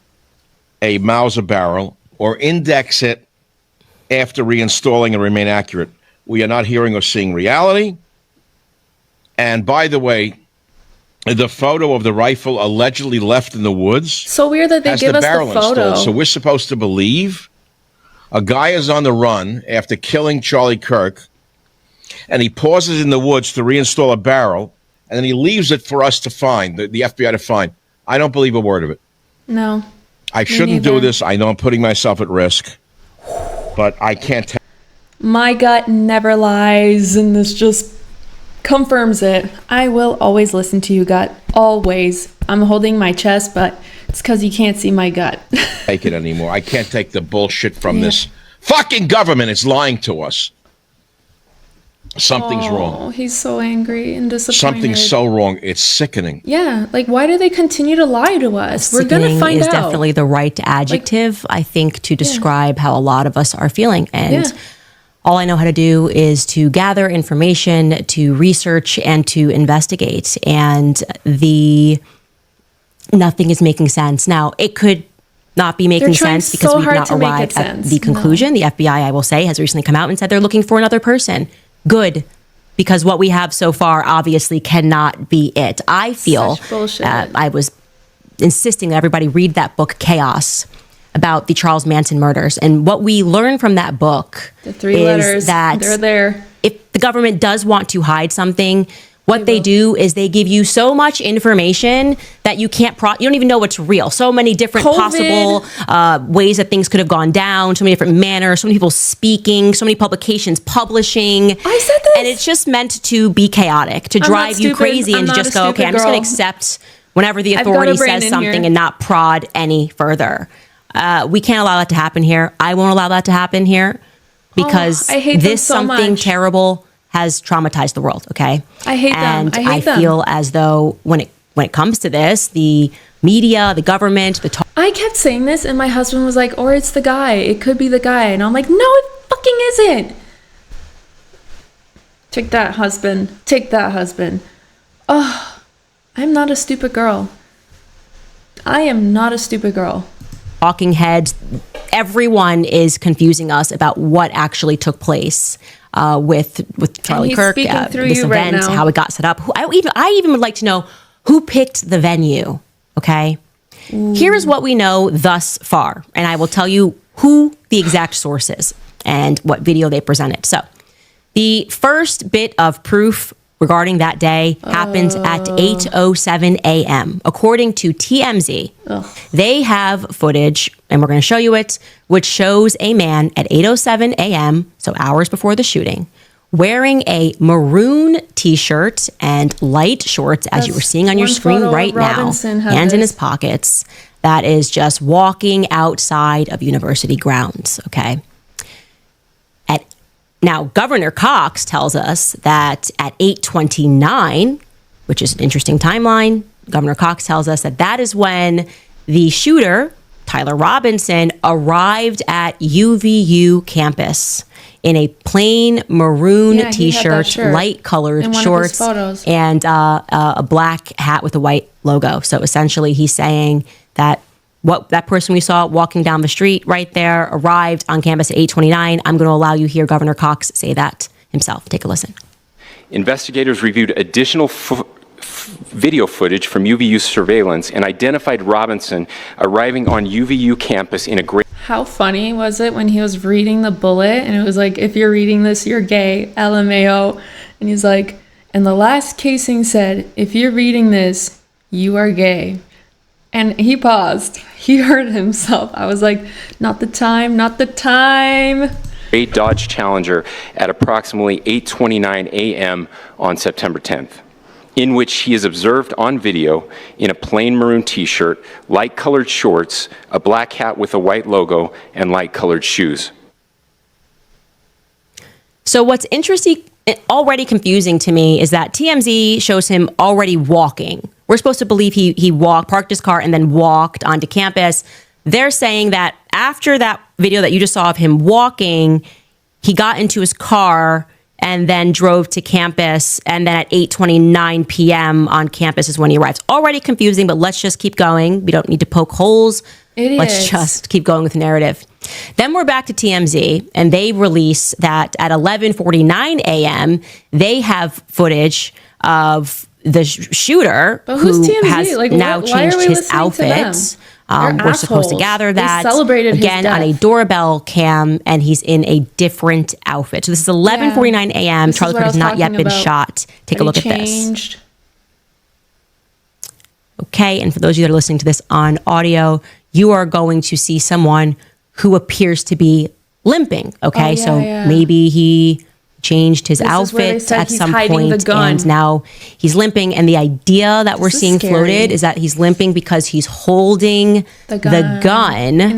a Mauser barrel or index it after reinstalling and remain accurate. We are not hearing or seeing reality. And by the way, the photo of the rifle allegedly left in the woods So weird that they has give the us barrel the photo. installed. So we're supposed to believe a guy is on the run after killing Charlie Kirk, and he pauses in the woods to reinstall a barrel, and then he leaves it for us to find, the FBI to find. I don't believe a word of it. No. I shouldn't do neither. this. I know I'm putting myself at risk, but I can't tell. My gut never lies, and this just confirms it. I will always listen to you, gut. Always. I'm holding my chest, but it's because you can't see my gut. Take it anymore. I can't take the bullshit from this fucking government. It's lying to us. Something's wrong. He's so angry and disappointed. Something's so wrong. It's sickening. Yeah, like why do they continue to lie to us? We're gonna Sickening find is out. definitely the right adjective, I think, to describe how a lot of us are feeling. And all I know how to do is to gather information, to research, and to investigate. And nothing is making sense. Now, it could not be making trying sense because so we've hard not to make it arrived at sense. the conclusion. The FBI, I will say, has recently come out and said they're looking for another person. Good. Because what we have so far obviously cannot be it. I feel, Such bullshit. I was insisting that everybody read that book, Chaos, about the Charles Manson murders. And what we learn from that book The three is letters, that they're there. if the government does want to hide something, what they do is they give you so much information that you can't you don't even know what's real. So many different possible ways that things could have gone down, so many different manners, so many people speaking, so many publications publishing. I said this. And it's just meant to be chaotic, to drive you stupid. crazy and I'm to not just a go, okay, stupid I'm just going to girl. accept whenever the I've got a authority brain says in something here. and not prod any further. We can't allow that to happen here. I won't allow that to happen here because I hate them this so something much. terrible has traumatized the world. Okay, I hate them. and I hate them. feel as though when it comes to this, the media, the government, I kept saying this, and my husband was like, or it's the guy. It could be the guy. And I'm like, no, it fucking isn't. Take that, husband. Take that, husband. Oh, I'm not a stupid girl. I am not a stupid girl. talking heads, everyone is confusing us about what actually took place with Charlie he's Kirk, speaking through this you right event, now. how it got set up. I even would like to know who picked the venue. Okay, here is what we know thus far, and I will tell you who the exact source is and what video they presented. So, the first bit of proof regarding that day happened at 8:07 a.m. According to TMZ, they have footage, and we're going to show you it, which shows a man at 8:07 a.m., so hours before the shooting, wearing a maroon t-shirt and light shorts, as you were seeing on your one screen photo of right now, Robinson had hands in this. his pockets, that is just walking outside of university grounds, okay? Now, Governor Cox tells us that at 8:29, which is an interesting timeline, Governor Cox tells us that that is when the shooter, Tyler Robinson, arrived at UVU campus in a plain maroon Yeah, he had that t-shirt, shirt light-colored in one of his shorts, photos. and a black hat with a white logo. So essentially, he's saying that what that person we saw walking down the street right there arrived on campus at 8:29. I'm going to allow you to hear Governor Cox say that himself. Take a listen. Investigators reviewed additional video footage from UVU surveillance and identified Robinson arriving on UVU campus in a gray. How funny was it when he was reading the bullet and it was like, if you're reading this, you're gay, LMAO. And he's like, and the last casing said, if you're reading this, you are gay. And he paused. He heard himself. I was like, not the time, not the time. Gray Dodge Challenger at approximately 8:29 a.m. on September 10th, in which he is observed on video in a plain maroon t-shirt, light-colored shorts, a black hat with a white logo, and light-colored shoes. So what's interesting, already confusing to me, is that TMZ shows him already walking. We're supposed to believe he walked, parked his car, and then walked onto campus. They're saying that after that video that you just saw of him walking, he got into his car and then drove to campus. And then at 8:29 p.m. on campus is when he arrives. Already confusing, but let's just keep going. We don't need to poke holes. Let's just keep going with the narrative. Then we're back to TMZ, and they release that at 11:49 a.m., they have footage of the shooter who has now changed his outfit. We're supposed to gather that again on a doorbell cam, and he's in a different outfit. So this is 11:49 a.m. Charlie Kirk has not yet been shot. Take a look at this. Okay, and for those of you that are listening to this on audio, you are going to see someone who appears to be limping. Okay, maybe he changed his outfit at some point and now he's limping. And the idea that we're seeing floated is that he's limping because he's holding the gun in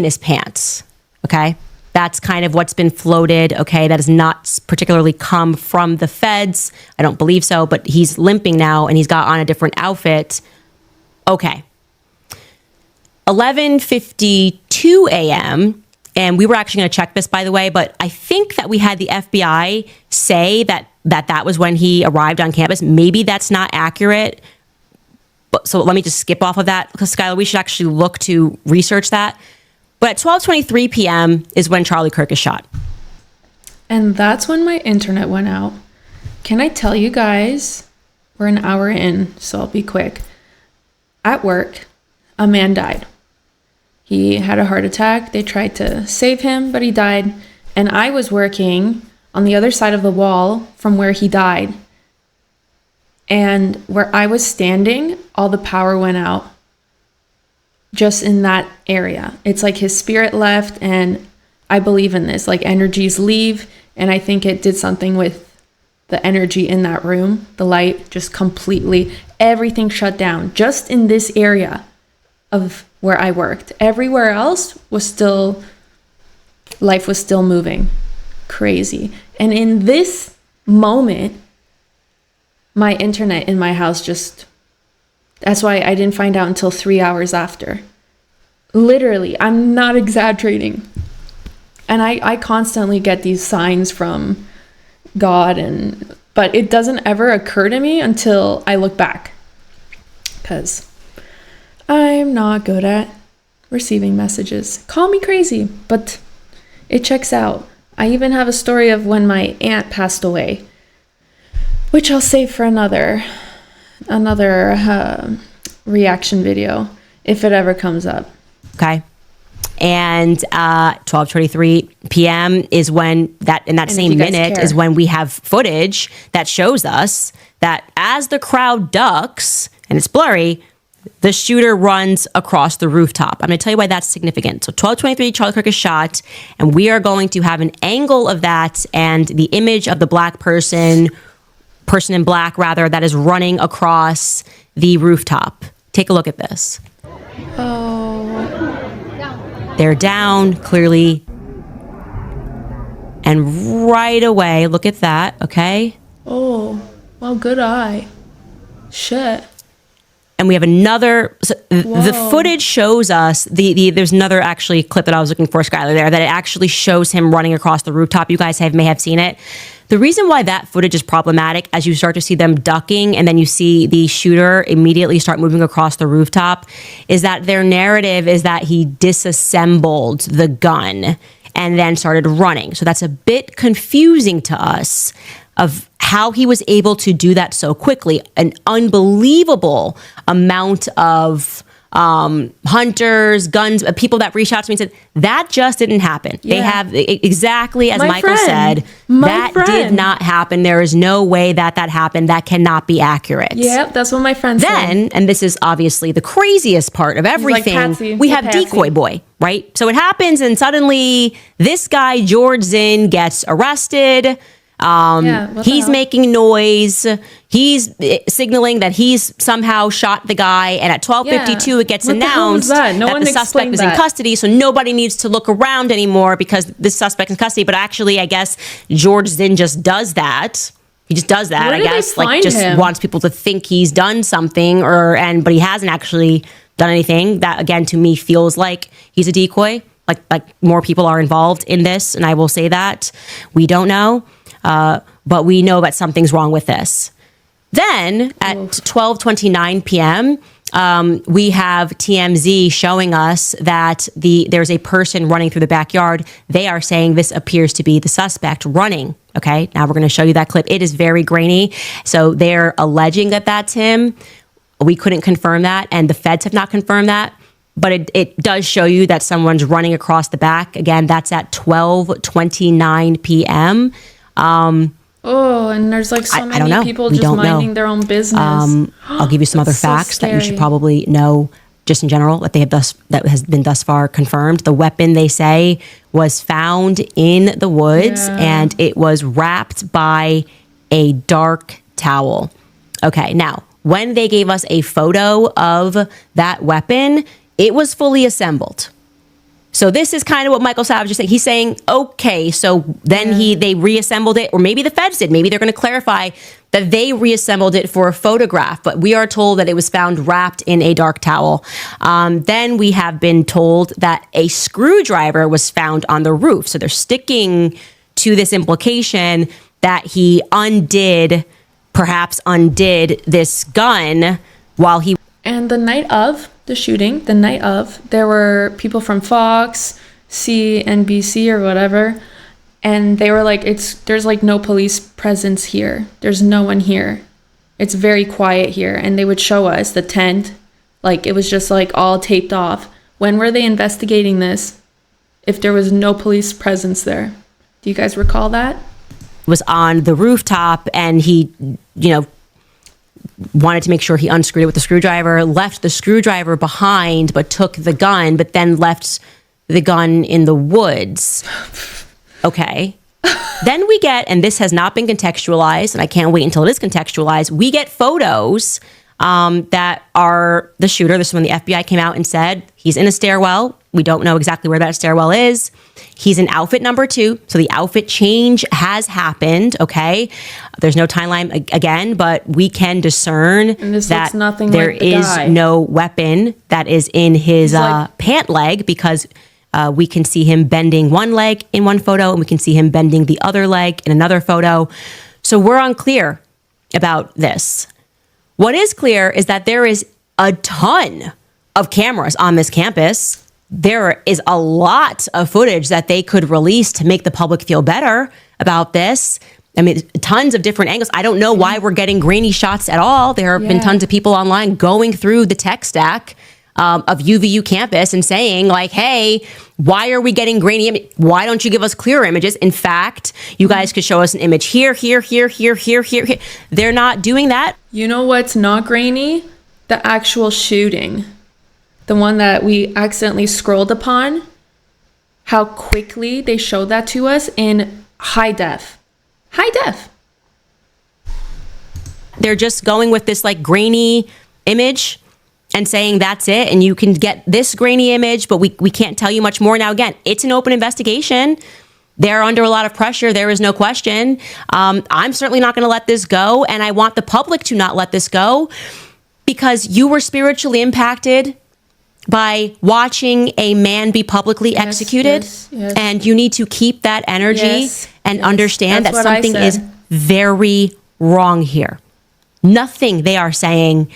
his pants. Okay. That's kind of what's been floated. Okay. That does not particularly come from the feds. I don't believe so, but he's limping now and he's got on a different outfit. Okay. 11:52 a.m. And we were actually going to check this, by the way, but I think that we had the FBI say that was when he arrived on campus. Maybe that's not accurate. But so let me just skip off of that because, Skylar, we should actually look to research that. But at 12:23 p.m. is when Charlie Kirk is shot. And that's when my internet went out. Can I tell you guys, we're an hour in, so I'll be quick. At work, a man died. He had a heart attack. They tried to save him, but he died. And I was working on the other side of the wall from where he died. And where I was standing, all the power went out. Just in that area. It's like his spirit left, and I believe in this. Like energies leave, and I think it did something with the energy in that room. The light just completely, everything shut down. Just in this area of where I worked. Everywhere else was still, life was still moving. Crazy. And in this moment, my internet in my house just, that's why I didn't find out until 3 hours after. Literally, I'm not exaggerating. And I constantly get these signs from God, but it doesn't ever occur to me until I look back. Because I'm not good at receiving messages. Call me crazy, but it checks out. I even have a story of when my aunt passed away, which I'll save for another reaction video if it ever comes up. Okay. And 12:23 p.m. is when that in that same minute is when we have footage that shows us that as the crowd ducks and it's blurry, the shooter runs across the rooftop. I'm going to tell you why that's significant. So 12:23, Charlie Kirk is shot, and we are going to have an angle of that and the image of the person in black rather, that is running across the rooftop. Take a look at this. Oh. They're down, clearly. And right away, look at that, okay? Oh, well, good eye. Shit. And we have another, so the footage shows us, there's another actually clip that I was looking for, Skylar, there, that it actually shows him running across the rooftop. You guys may have seen it. The reason why that footage is problematic, as you start to see them ducking and then you see the shooter immediately start moving across the rooftop, is that their narrative is that he disassembled the gun and then started running. So that's a bit confusing to us of how he was able to do that so quickly. An unbelievable amount of hunters, guns, people that reached out to me and said, that just didn't happen. Yeah. They have, exactly as Michael said, that did not happen. There is no way that happened. That cannot be accurate. Yeah, that's what my friend said. Then, and this is obviously the craziest part of everything, we have Decoy Boy, right? So it happens and suddenly this guy, George Zinn, gets arrested. He's making noise. He's signaling that he's somehow shot the guy. And at 12:52, it gets announced that the suspect is in custody. So nobody needs to look around anymore because this suspect is in custody. But actually, I guess George Zinn just does that. He just does that. I guess wants people to think he's done something but he hasn't actually done anything. That again, to me, feels like he's a decoy. Like more people are involved in this. And I will say that we don't know. but we know that something's wrong with this. Then at 12:29 p.m., we have TMZ showing us that there's a person running through the backyard. They are saying this appears to be the suspect running. Okay, now we're going to show you that clip. It is very grainy. So they're alleging that that's him. We couldn't confirm that, and the feds have not confirmed that. But it does show you that someone's running across the back. Again, that's at 12:29 p.m. And there's like so many people just minding their own business. I'll give you some other facts that you should probably know just in general that that has been thus far confirmed. The weapon, they say, was found in the woods and it was wrapped by a dark towel. Okay, now, when they gave us a photo of that weapon, it was fully assembled. So this is kind of what Michael Savage is saying. He's saying, okay, so then they reassembled it, or maybe the feds did. Maybe they're going to clarify that they reassembled it for a photograph, but we are told that it was found wrapped in a dark towel. Then we have been told that a screwdriver was found on the roof. So they're sticking to this implication that he perhaps undid this gun while he... And the night of the shooting, there were people from Fox, CNBC or whatever, and they were like, there's like no police presence here. There's no one here. It's very quiet here. And they would show us the tent, like it was just like all taped off. When were they investigating this if there was no police presence there? Do you guys recall that? Was on the rooftop and he, wanted to make sure he unscrewed it with the screwdriver, left the screwdriver behind, but took the gun, but then left the gun in the woods. Okay. Then we get, and this has not been contextualized, and I can't wait until it is contextualized, we get photos that are the shooter. This is when the FBI came out and said he's in a stairwell. We don't know exactly where that stairwell is. He's in outfit number 2. So the outfit change has happened. Okay. There's no timeline again, but we can discern that there is no weapon that is in his pant leg, because we can see him bending one leg in one photo and we can see him bending the other leg in another photo. So we're unclear about this. What is clear is that there is a ton of cameras on this campus. There is a lot of footage that they could release to make the public feel better about this. I mean, tons of different angles. I don't know why we're getting grainy shots at all. There have been tons of people online going through the tech stack of UVU campus and saying like, hey, why are we getting grainy? Why don't you give us clearer images? In fact, you guys could show us an image here. They're not doing that. You know what's not grainy? The actual shooting. The one that we accidentally scrolled upon. How quickly they showed that to us in high def. They're just going with this like grainy image and saying that's it, and you can get this grainy image, but we can't tell you much more. Now, again, it's an open investigation. They're under a lot of pressure. There is no question. I'm certainly not going to let this go, and I want the public to not let this go, because you were spiritually impacted by watching a man be publicly executed, and you need to keep that energy and understand that something is very wrong here. Nothing they are saying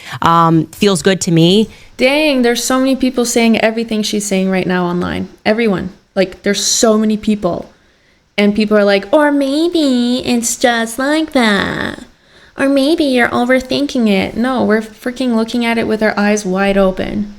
feels good to me. Dang, there's so many people saying everything she's saying right now online. Everyone. Like, there's so many people. And people are like, or maybe it's just like that. Or maybe you're overthinking it. No, we're freaking looking at it with our eyes wide open.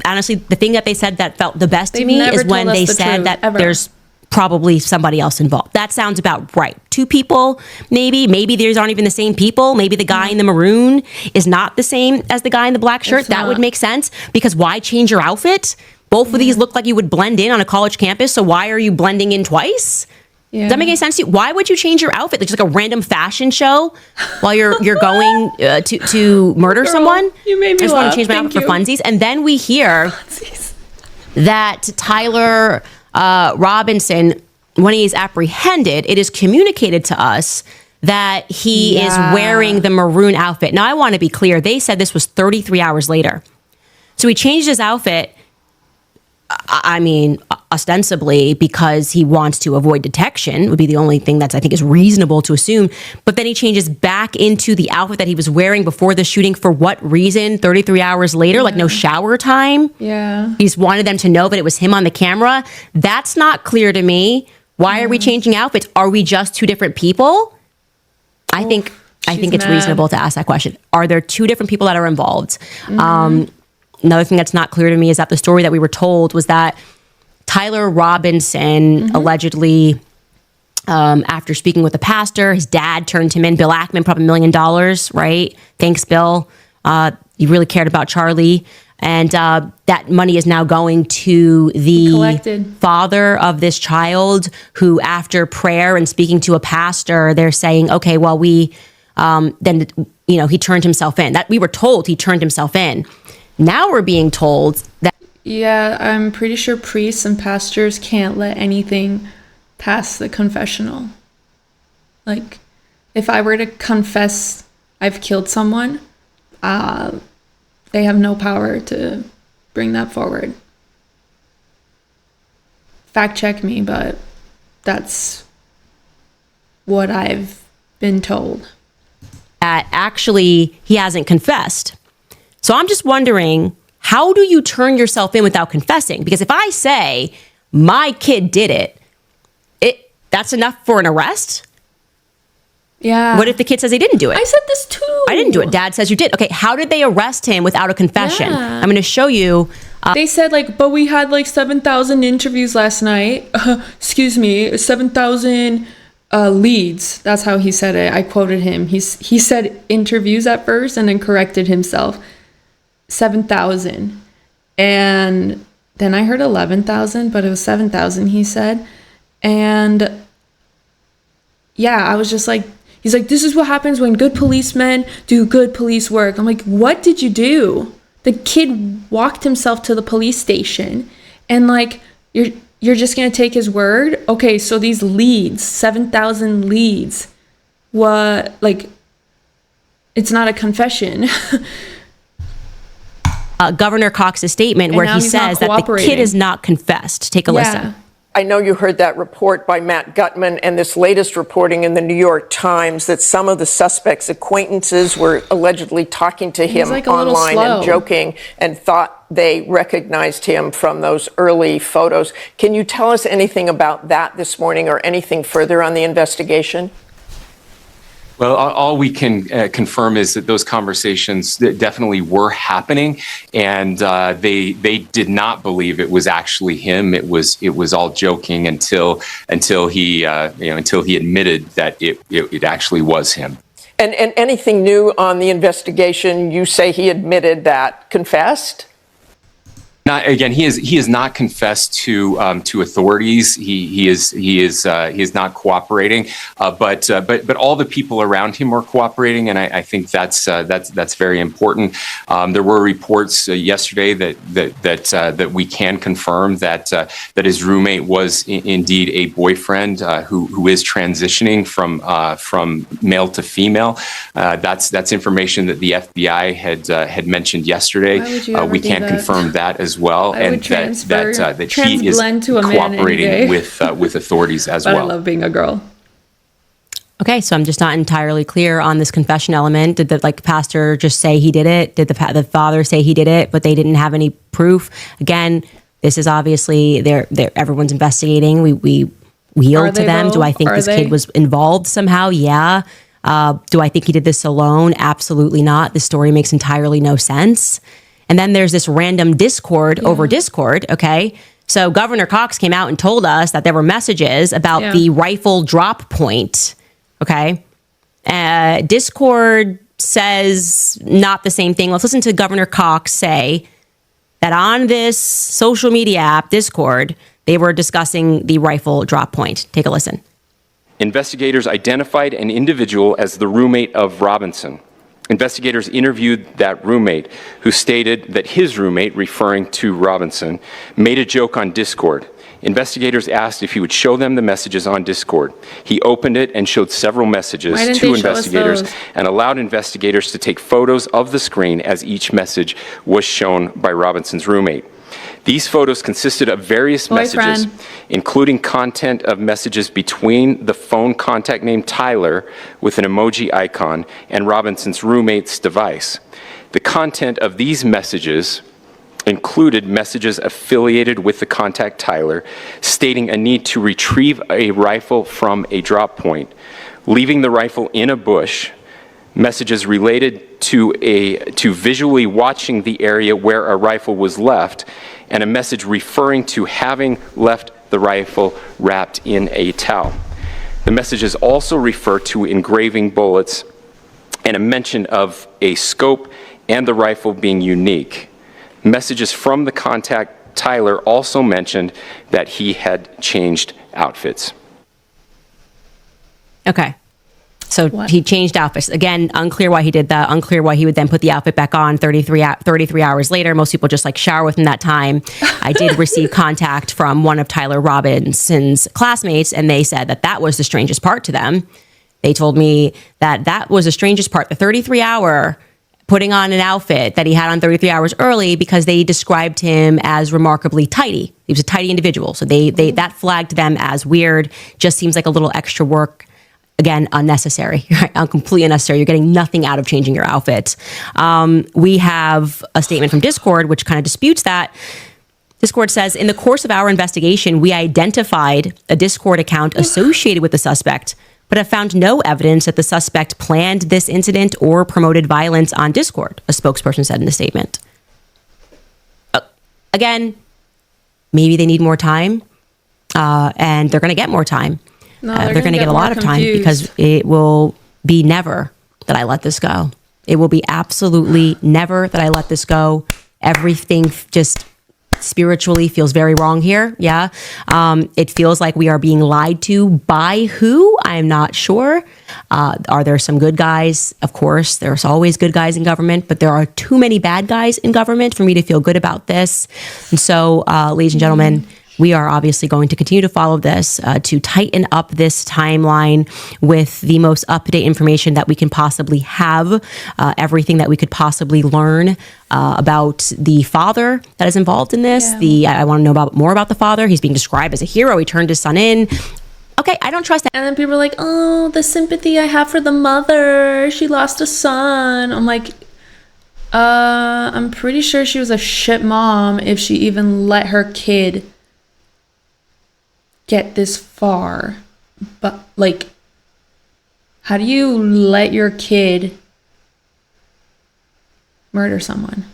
Honestly, the thing that they said that felt the best to me is when they said that there's probably somebody else involved. That sounds about right. 2 people, maybe these aren't even the same people. Maybe the guy in the maroon is not the same as the guy in the black shirt. That would make sense, because why change your outfit? Both of these look like you would blend in on a college campus, so why are you blending in twice? Does that make any sense to you? Why would you change your outfit? Like just like a random fashion show while you're going to murder someone? You made me I just laugh. want to change my outfit for funsies. And then we hear that Tyler Robinson, when he is apprehended, it is communicated to us that he is wearing the maroon outfit. Now, I want to be clear. They said this was 33 hours later. So he changed his outfit. I mean, ostensibly because he wants to avoid detection, would be the only thing that's I think is reasonable to assume. But then he changes back into the outfit that he was wearing before the shooting. For what reason? 33 hours later, like no shower time. Yeah. He just wanted them to know that it was him on the camera. That's not clear to me. Why are we changing outfits? Are we just two different people? I think it's reasonable to ask that question. Are there two different people that are involved? Another thing that's not clear to me is that the story that we were told was that Tyler Robinson allegedly, after speaking with the pastor, his dad turned him in. Bill Ackman put up $1 million, right? Thanks, Bill. You really cared about Charlie. And that money is now going to the father of this child who, after prayer and speaking to a pastor, they're saying, okay, well, he turned himself in. That we were told he turned himself in. Now we're being told that. Yeah, I'm pretty sure priests and pastors can't let anything pass the confessional. Like, if I were to confess I've killed someone, they have no power to bring that forward. Fact check me, but that's what I've been told. Actually, he hasn't confessed. So I'm just wondering, how do you turn yourself in without confessing? Because if I say my kid did it, that's enough for an arrest? Yeah. What if the kid says he didn't do it? I said this too. I didn't do it. Dad says you did. Okay, how did they arrest him without a confession? Yeah. I'm going to show you. They said, but we had 7,000 interviews last night. 7,000 leads. That's how he said it. I quoted him. He said interviews at first and then corrected himself. 7,000. And then I heard 11,000, but it was 7,000, he said. And yeah, I was just like, he's like, this is what happens when good policemen do good police work. I'm like, what did you do? The kid walked himself to the police station and you're just going to take his word? Okay, so these leads, 7,000 leads, it's not a confession. Governor Cox's statement where he says that the kid is not confessed. Take a listen. I know you heard that report by Matt Gutman and this latest reporting in the New York Times that some of the suspect's acquaintances were allegedly talking to him online and joking and thought they recognized him from those early photos. Can you tell us anything about that this morning or anything further on the investigation? Well, all we can confirm is that those conversations definitely were happening, and they did not believe it was actually him. It was all joking until he admitted that it actually was him. And anything new on the investigation? You say he admitted that, confessed? Again, he is not confessed to authorities. He is not cooperating. But all the people around him are cooperating, and I think that's very important. There were reports yesterday that we can confirm that his roommate was indeed a boyfriend who is transitioning from male to female. That's information that the FBI had mentioned yesterday. We can't confirm that as well, and that he is cooperating with authorities as well. I love being a girl. Okay, so I'm just not entirely clear on this confession element. Did the pastor just say he did it? Did the father say he did it, but they didn't have any proof? Again, this is obviously everyone's investigating. We yield to them. Do I think this kid was involved somehow? Yeah. Do I think he did this alone? Absolutely not. This story makes entirely no sense. And then there's this random discord over Discord, okay? So Governor Cox came out and told us that there were messages about the rifle drop point, okay? Discord says not the same thing. Let's listen to Governor Cox say that on this social media app, Discord, they were discussing the rifle drop point. Take a listen. Investigators identified an individual as the roommate of Robinson. Investigators interviewed that roommate, who stated that his roommate, referring to Robinson, made a joke on Discord. Investigators asked if he would show them the messages on Discord. He opened it and showed several messages to investigators and allowed investigators to take photos of the screen as each message was shown by Robinson's roommate. These photos consisted of various messages, including content of messages between the phone contact named Tyler with an emoji icon and Robinson's roommate's device. The content of these messages included messages affiliated with the contact Tyler, stating a need to retrieve a rifle from a drop point, leaving the rifle in a bush, messages related to visually watching the area where a rifle was left, and a message referring to having left the rifle wrapped in a towel. The messages also refer to engraving bullets and a mention of a scope and the rifle being unique. Messages from the contact Tyler also mentioned that he had changed outfits. Okay. So he changed outfits. Again, unclear why he did that. Unclear why he would then put the outfit back on 33 hours later. Most people just like shower within that time. I did receive contact from one of Tyler Robinson's classmates, and they said that that was the strangest part to them. They told me that that was the strangest part, the 33-hour putting on an outfit that he had on 33 hours early, because they described him as remarkably tidy. He was a tidy individual. So they that flagged them as weird. Just seems like a little extra work. Again, unnecessary, right? Completely unnecessary. You're getting nothing out of changing your outfit. We have a statement from Discord, which kind of disputes that. Discord says, in the course of our investigation, we identified a Discord account associated with the suspect, but have found no evidence that the suspect planned this incident or promoted violence on Discord, a spokesperson said in the statement. Again, maybe they need more time, and they're going to get more time. No, they're going to get a lot of time, because it will be never that I let this go. It will be absolutely never that I let this go. Everything just spiritually feels very wrong here. Yeah. It feels like we are being lied to by who? I'm not sure. Are there some good guys? Of course, there's always good guys in government, but there are too many bad guys in government for me to feel good about this. And so, ladies and gentlemen, we are obviously going to continue to follow this, to tighten up this timeline with the most up-to-date information that we can possibly have, everything that we could possibly learn about the father that is involved in this. I want to know more about the father. He's being described as a hero. He turned his son in. Okay, I don't trust that. And then people are like, oh, the sympathy I have for the mother. She lost a son. I'm like, I'm pretty sure she was a shit mom if she even let her kid get this far. But like, how do you let your kid murder someone?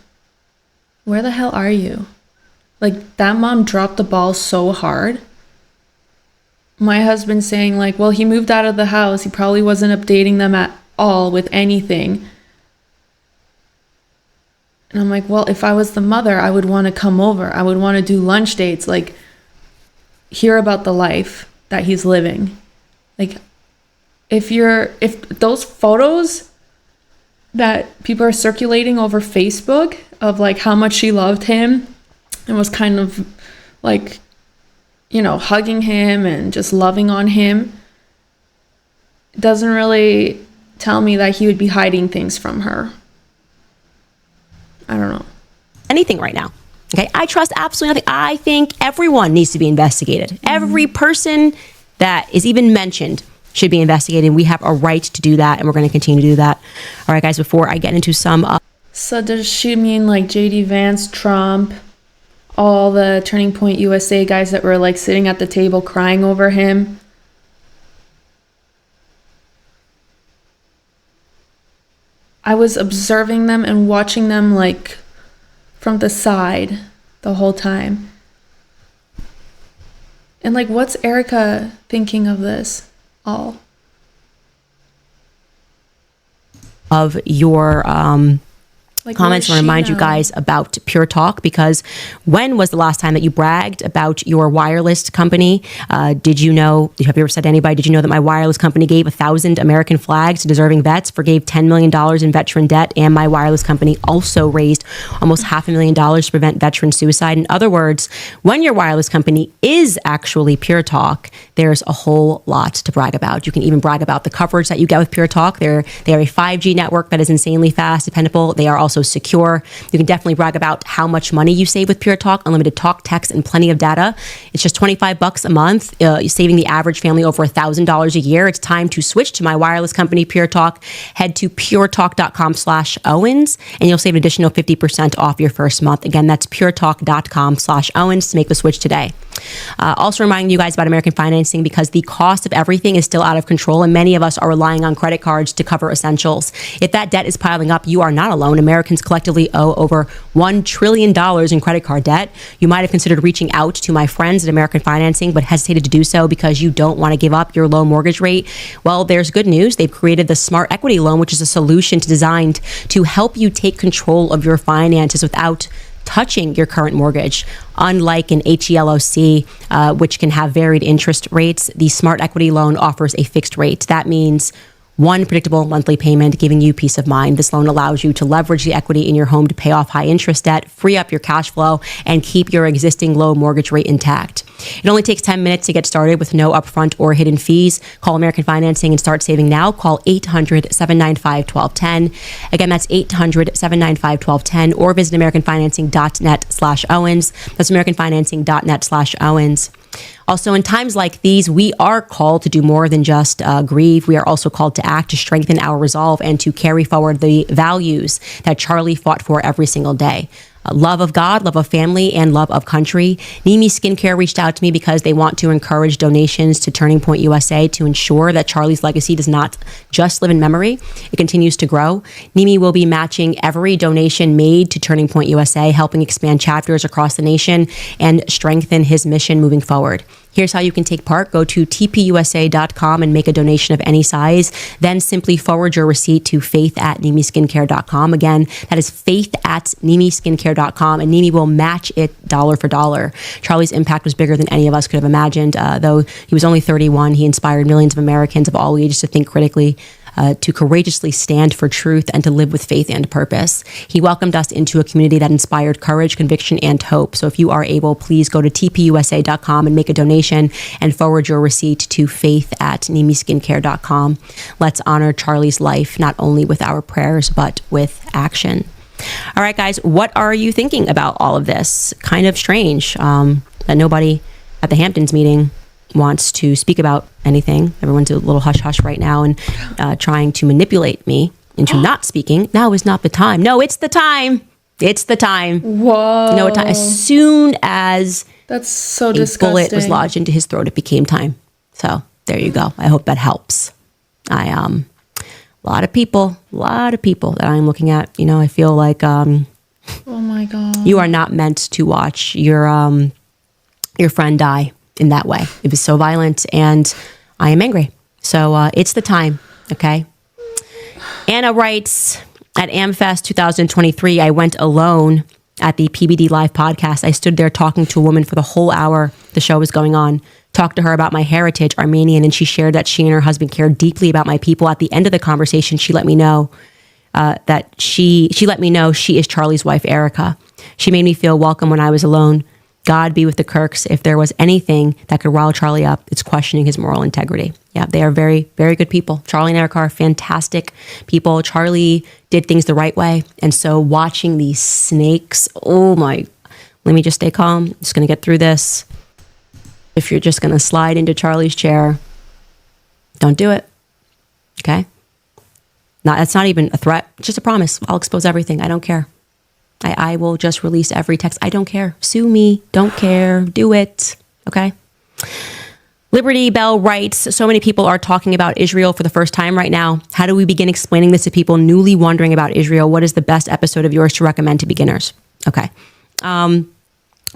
Where the hell are you? Like, that mom dropped the ball so hard. My husband saying like, well, he moved out of the house, he probably wasn't updating them at all with anything. And I'm like, well, if I was the mother, I would want to come over. I would want to do lunch dates, like hear about the life that he's living. Like, if those photos that people are circulating over Facebook of like how much she loved him and was kind of like, you know, hugging him and just loving on him, doesn't really tell me that he would be hiding things from her. I don't know. Anything right now. Okay, I trust absolutely nothing. I think everyone needs to be investigated. Mm-hmm. Every person that is even mentioned should be investigated. We have a right to do that, and we're going to continue to do that. All right, guys, before I get into some... So does she mean like J.D. Vance, Trump, all the Turning Point USA guys that were like sitting at the table crying over him? I was observing them and watching them like from the side the whole time. And like, what's Erica thinking of this all? Of your comments, and remind you guys about Pure Talk, because when was the last time that you bragged about your wireless company? Did you know, have you ever said to anybody, did you know that my wireless company gave 1,000 American flags to deserving vets, forgave $10 million in veteran debt, and my wireless company also raised almost $500,000 to prevent veteran suicide? In other words, when your wireless company is actually Pure Talk, there's a whole lot to brag about. You can even brag about the coverage that you get with Pure Talk. They are a 5G network that is insanely fast, dependable. They are also also secure. You can definitely brag about how much money you save with Pure Talk, unlimited talk, text, and plenty of data. It's just $25 a month, saving the average family over $1,000 a year. It's time to switch to my wireless company, Pure Talk. Head to puretalk.com/Owens, and you'll save an additional 50% off your first month. Again, that's puretalk.com/Owens to make the switch today. Also reminding you guys about American financing, because the cost of everything is still out of control, and many of us are relying on credit cards to cover essentials. If that debt is piling up, you are not alone. Americans collectively owe over $1 trillion in credit card debt. You might have considered reaching out to my friends at American Financing, but hesitated to do so because you don't want to give up your low mortgage rate. Well, there's good news. They've created the Smart Equity Loan, which is a solution designed to help you take control of your finances without touching your current mortgage. Unlike an HELOC, which can have varied interest rates, the Smart Equity Loan offers a fixed rate. That means one predictable monthly payment, giving you peace of mind. This loan allows you to leverage the equity in your home to pay off high interest debt, free up your cash flow, and keep your existing low mortgage rate intact. It only takes 10 minutes to get started with no upfront or hidden fees. Call American Financing and start saving now. Call 800-795-1210. Again, that's 800-795-1210, or visit americanfinancing.net/Owens. That's americanfinancing.net/Owens. Also, in times like these, we are called to do more than just grieve. We are also called to act, to strengthen our resolve, and to carry forward the values that Charlie fought for every single day. Love of God, love of family, and love of country. Nimi Skincare reached out to me because they want to encourage donations to Turning Point USA to ensure that Charlie's legacy does not just live in memory. It continues to grow. Nimi will be matching every donation made to Turning Point USA, helping expand chapters across the nation and strengthen his mission moving forward. Here's how you can take part. Go to tpusa.com and make a donation of any size. Then simply forward your receipt to faith@nimiskincare.com. Again, that is faith@nimiskincare.com, and Nimi will match it dollar for dollar. Charlie's impact was bigger than any of us could have imagined. Though he was only 31, he inspired millions of Americans of all ages to think critically, to courageously stand for truth, and to live with faith and purpose. He welcomed us into a community that inspired courage, conviction, and hope. So if you are able, please go to tpusa.com and make a donation and forward your receipt to faith@nimiskincare.com. Let's honor Charlie's life, not only with our prayers, but with action. All right, guys, what are you thinking about all of this? Kind of strange that nobody at the Hamptons meeting wants to speak about anything. Everyone's a little hush-hush right now and trying to manipulate me into not speaking. Now is not the time. No, it's the time. It's the time. Whoa. No, as soon as that's so a disgusting. bullet was lodged into his throat, it became time. So there you go. I hope that helps. A lot of people that I'm looking at, I feel like oh my God. You are not meant to watch your friend die in that way. It was so violent, and I am angry. So it's the time, okay? Anna writes, at AmFest 2023, I went alone at the PBD Live podcast. I stood there talking to a woman for the whole hour the show was going on. Talked to her about my heritage, Armenian, and she shared that she and her husband cared deeply about my people. At the end of the conversation, she let me know that she let me know she is Charlie's wife, Erica. She made me feel welcome when I was alone. God be with the Kirks. If there was anything that could rile Charlie up, it's questioning his moral integrity. Yeah, they are very, very good people. Charlie and Erica are fantastic people. Charlie did things the right way. And so watching these snakes, let me just stay calm. I'm just going to get through this. If you're just going to slide into Charlie's chair, don't do it. Okay? That's not even a threat. It's just a promise. I'll expose everything. I don't care. I will just release every text. I don't care. Sue me. Don't care. Do it. Okay? Liberty Bell writes, so many people are talking about Israel for the first time right now. How do we begin explaining this to people newly wondering about Israel? What is the best episode of yours to recommend to beginners? Okay. A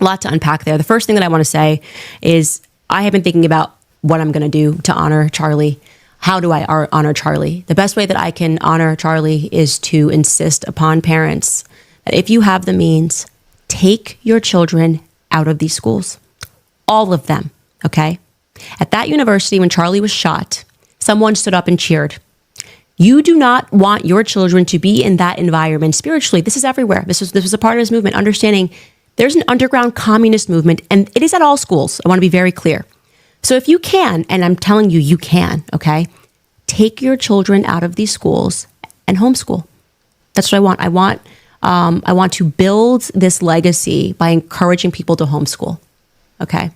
lot to unpack there. The first thing that I want to say is I have been thinking about what I'm going to do to honor Charlie. How do I honor Charlie? The best way that I can honor Charlie is to insist upon parents that if you have the means, take your children out of these schools. All of them, okay? At that university, when Charlie was shot, someone stood up and cheered. You do not want your children to be in that environment spiritually. This is everywhere. This was a part of his movement, understanding there's an underground communist movement, and it is at all schools. I want to be very clear. So if you can, and I'm telling you, you can, okay, take your children out of these schools and homeschool. That's what I want. I want I want to build this legacy by encouraging people to homeschool. Okay.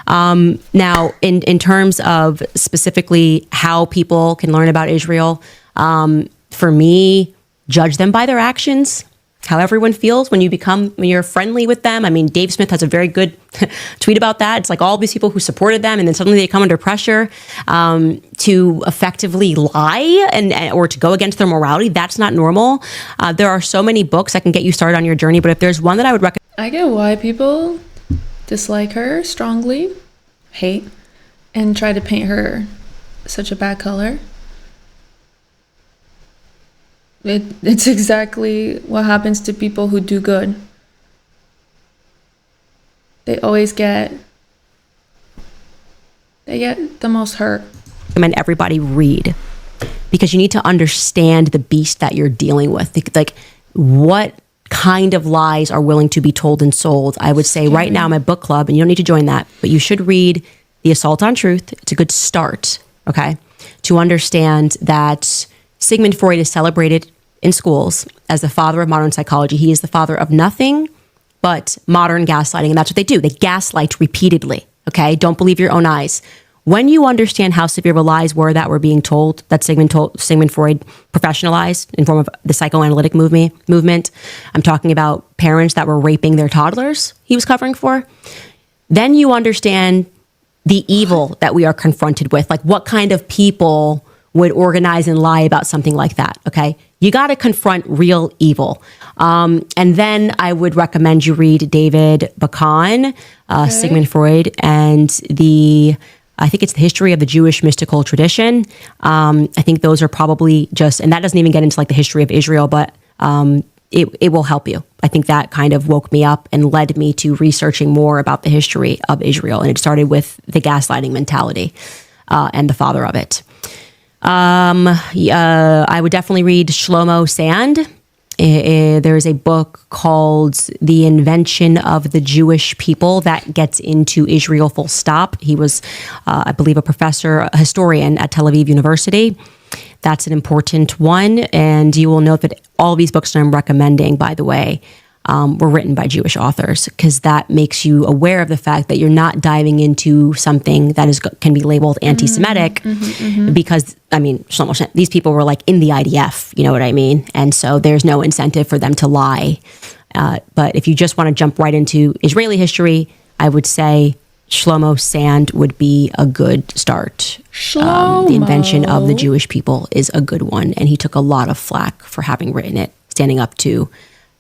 Now, in terms of specifically how people can learn about Israel, for me, judge them by their actions. How everyone feels when you're friendly with them. I mean, Dave Smith has a very good tweet about that. It's like all these people who supported them, and then suddenly they come under pressure to effectively lie or to go against their morality. That's not normal. There are so many books that can get you started on your journey, but if there's one that I would recommend, I get why people dislike her strongly, hate, and try to paint her such a bad color. It's exactly what happens to people who do good. They always get the most hurt. I recommend everybody read, because you need to understand the beast that you're dealing with. Like, what kind of lies are willing to be told and sold? I would say right now, my book club, and you don't need to join that, but you should read The Assault on Truth. It's a good start, okay, to understand that Sigmund Freud is celebrated in schools as the father of modern psychology. He is the father of nothing but modern gaslighting, and that's what they do. They gaslight repeatedly, okay? Don't believe your own eyes. When you understand how severe the lies were that were being told, that Sigmund Freud professionalized in form of the psychoanalytic movement, I'm talking about parents that were raping their toddlers he was covering for, then you understand the evil that we are confronted with. Like, what kind of people would organize and lie about something like that, okay? You got to confront real evil. And then I would recommend you read David Bakan, Sigmund Freud, and I think it's the history of the Jewish mystical tradition. I think those are probably and that doesn't even get into like the history of Israel, but it will help you. I think that kind of woke me up and led me to researching more about the history of Israel. And it started with the gaslighting mentality and the father of it. I would definitely read Shlomo Sand. There is a book called The Invention of the Jewish People that gets into Israel full stop. He was, I believe, a historian at Tel Aviv University. That's an important one. And you will note that all these books that I'm recommending, by the way, were written by Jewish authors, because that makes you aware of the fact that you're not diving into something that can be labeled anti-Semitic, because, I mean, these people were like in the IDF, you know what I mean? And so there's no incentive for them to lie. But if you just want to jump right into Israeli history, I would say Shlomo Sand would be a good start. The Invention of the Jewish People is a good one. And he took a lot of flack for having written it, standing up to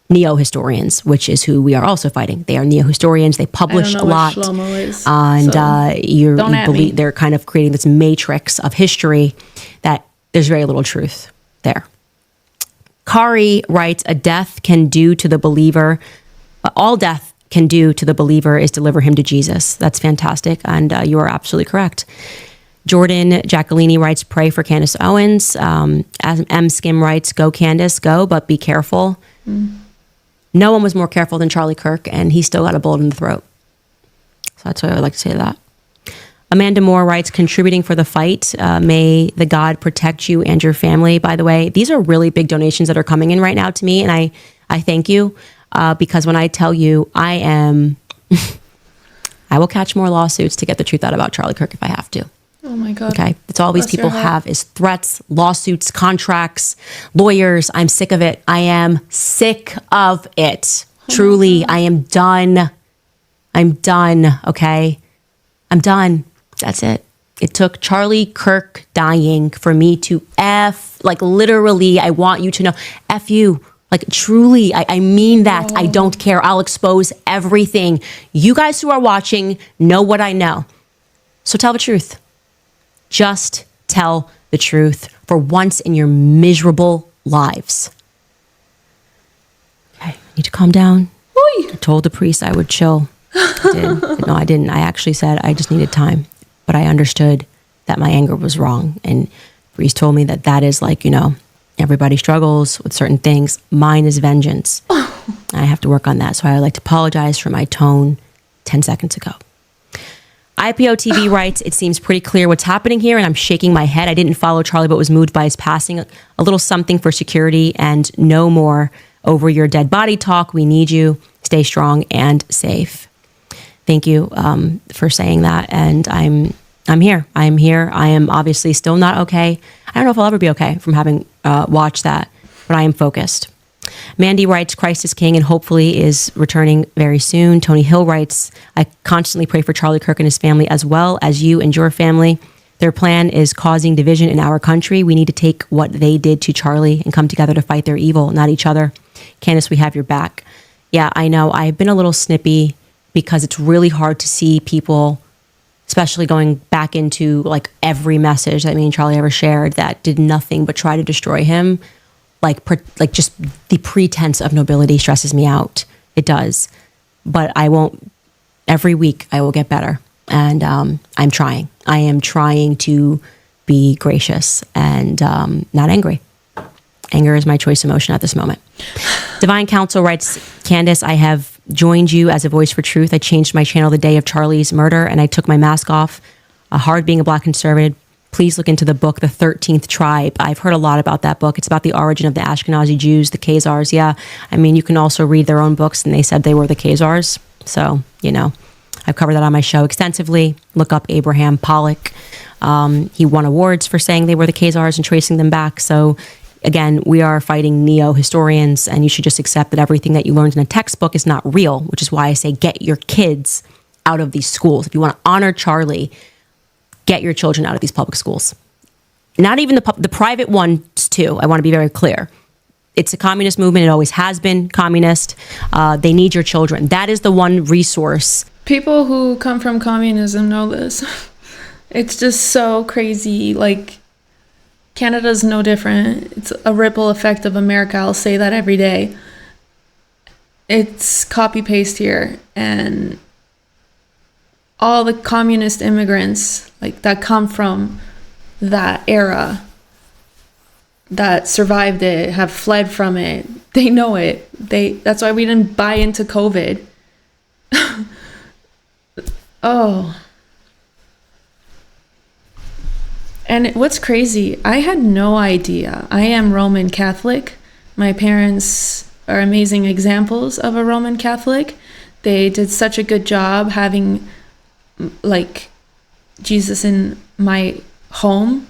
neo-historians, which is who we are also fighting. They are neo-historians. They publish a lot. What Shlomo is, and you believe they're kind of creating this matrix of history that there's very little truth there. Kari writes, all death can do to the believer is deliver him to Jesus. That's fantastic. And you are absolutely correct. Jordan Giacalini writes, pray for Candace Owens. M. Skim writes, go Candace, go, but be careful. No one was more careful than Charlie Kirk, and he still got a bullet in the throat. So that's why I would like to say that. Amanda Moore writes, contributing for the fight. May the God protect you and your family. By the way, these are really big donations that are coming in right now to me, and I thank you, because when I tell you I will catch more lawsuits to get the truth out about Charlie Kirk if I have to. Oh my God. Okay. That's all these people have is threats, lawsuits, contracts, lawyers. I'm sick of it. I am sick of it. Truly, I am done. I'm done. Okay. I'm done. That's it. It took Charlie Kirk dying for me to literally, I want you to know, F you. Like, truly, I mean that. I don't care. I'll expose everything. You guys who are watching know what I know. So tell the truth. Just tell the truth for once in your miserable lives. Okay, I need to calm down. I told the priest I would chill. I did. No, I didn't. I actually said I just needed time. But I understood that my anger was wrong. And the priest told me that is everybody struggles with certain things. Mine is vengeance. I have to work on that. So I would like to apologize for my tone 10 seconds ago. IPO TV writes, it seems pretty clear what's happening here, and I'm shaking my head. I didn't follow Charlie, but was moved by his passing. A little something for security and no more over your dead body talk. We need you. Stay strong and safe. Thank you for saying that. And I'm here. I am here. I am obviously still not okay. I don't know if I'll ever be okay from having watched that, but I am focused. Mandy writes, Christ is King and hopefully is returning very soon. Tony Hill writes, I constantly pray for Charlie Kirk and his family as well as you and your family. Their plan is causing division in our country. We need to take what they did to Charlie and come together to fight their evil, not each other. Candace, we have your back. Yeah, I know. I've been a little snippy because it's really hard to see people, especially going back into like every message that me and Charlie ever shared that did nothing but try to destroy him. Like just the pretense of nobility stresses me out. It does. But I won't, every week I will get better. And I'm trying. I am trying to be gracious and not angry. Anger is my choice emotion at this moment. Divine Counsel writes, Candace, I have joined you as a voice for truth. I changed my channel the day of Charlie's murder and I took my mask off. Hard being a Black conservative. Please look into the book, The 13th Tribe. I've heard a lot about that book. It's about the origin of the Ashkenazi Jews, the Khazars. Yeah. I mean, you can also read their own books and they said they were the Khazars. So, you know, I've covered that on my show extensively. Look up Abraham Pollock. He won awards for saying they were the Khazars and tracing them back. So again, we are fighting neo-historians and you should just accept that everything that you learned in a textbook is not real, which is why I say get your kids out of these schools. If you want to honor Charlie, get your children out of these public schools. Not even the private ones too. I want to be very clear. It's a communist movement. It always has been communist. They need your children. That is the one resource. People who come from communism know this. It's just so crazy. Like, Canada's no different. It's a ripple effect of America. I'll say that every day. It's copy paste here. And all the communist immigrants like that come from that era that survived it, have fled from it. They know it. That's why we didn't buy into COVID. Oh. And what's crazy, I had no idea. I am Roman Catholic. My parents are amazing examples of a Roman Catholic. They did such a good job having like Jesus in my home.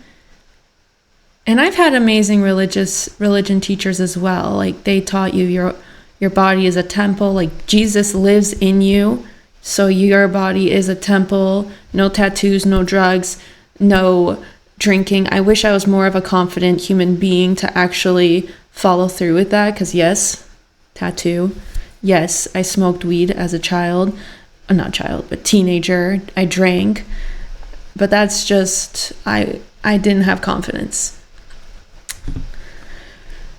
And I've had amazing religion teachers as well. Like they taught you your body is a temple, like Jesus lives in you. So your body is a temple, no tattoos, no drugs, no drinking. I wish I was more of a confident human being to actually follow through with that. Because yes, tattoo. Yes, I smoked weed as a child. Not child, but teenager. I drank. But that's just, I didn't have confidence.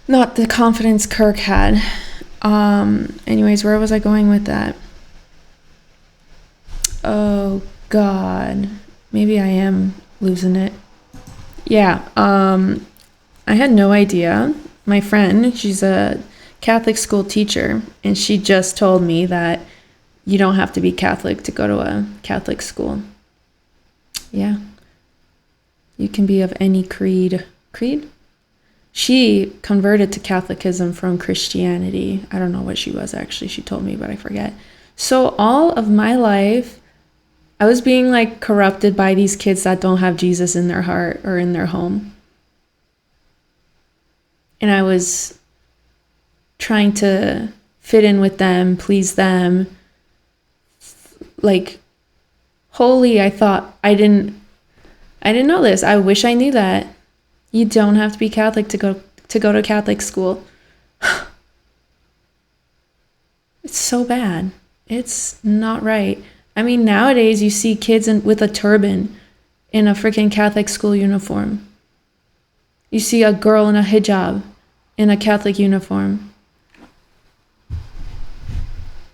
Not the confidence Kirk had. Anyways, where was I going with that? Oh, God. Maybe I am losing it. Yeah, I had no idea. My friend, she's a Catholic school teacher, and she just told me that you don't have to be Catholic to go to a Catholic school. Yeah. You can be of any creed. Creed? She converted to Catholicism from Christianity. I don't know what she was actually. She told me, but I forget. So all of my life, I was being like corrupted by these kids that don't have Jesus in their heart or in their home. And I was trying to fit in with them, please them. Like, holy, I thought I didn't know this. I wish I knew that. You don't have to be Catholic to go to Catholic school. It's so bad. It's not right. I mean, nowadays you see kids with a turban in a freaking Catholic school uniform. You see a girl in a hijab in a Catholic uniform.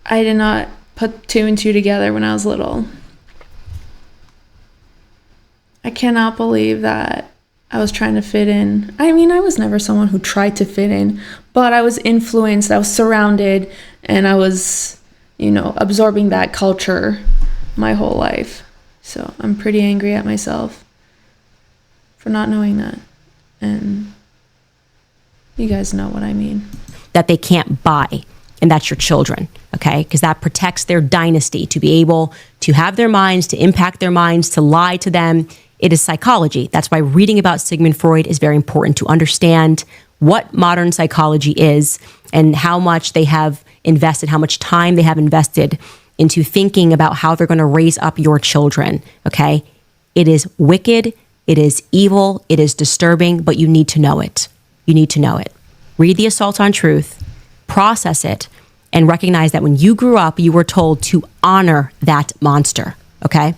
I did not put two and two together when I was little. I cannot believe that I was trying to fit in. I mean, I was never someone who tried to fit in, but I was influenced, I was surrounded, and I was, absorbing that culture my whole life. So I'm pretty angry at myself for not knowing that. And You guys know what I mean. That they can't buy, and that's your children, okay? Because that protects their dynasty, to be able to have their minds, to impact their minds, to lie to them. It is psychology. That's why reading about Sigmund Freud is very important, to understand what modern psychology is and how much they have invested, how much time they have invested into thinking about how they're going to raise up your children, okay? It is wicked, it is evil, it is disturbing, but you need to know it. You need to know it. Read The Assault on Truth, process it, and recognize that when you grew up, you were told to honor that monster, okay?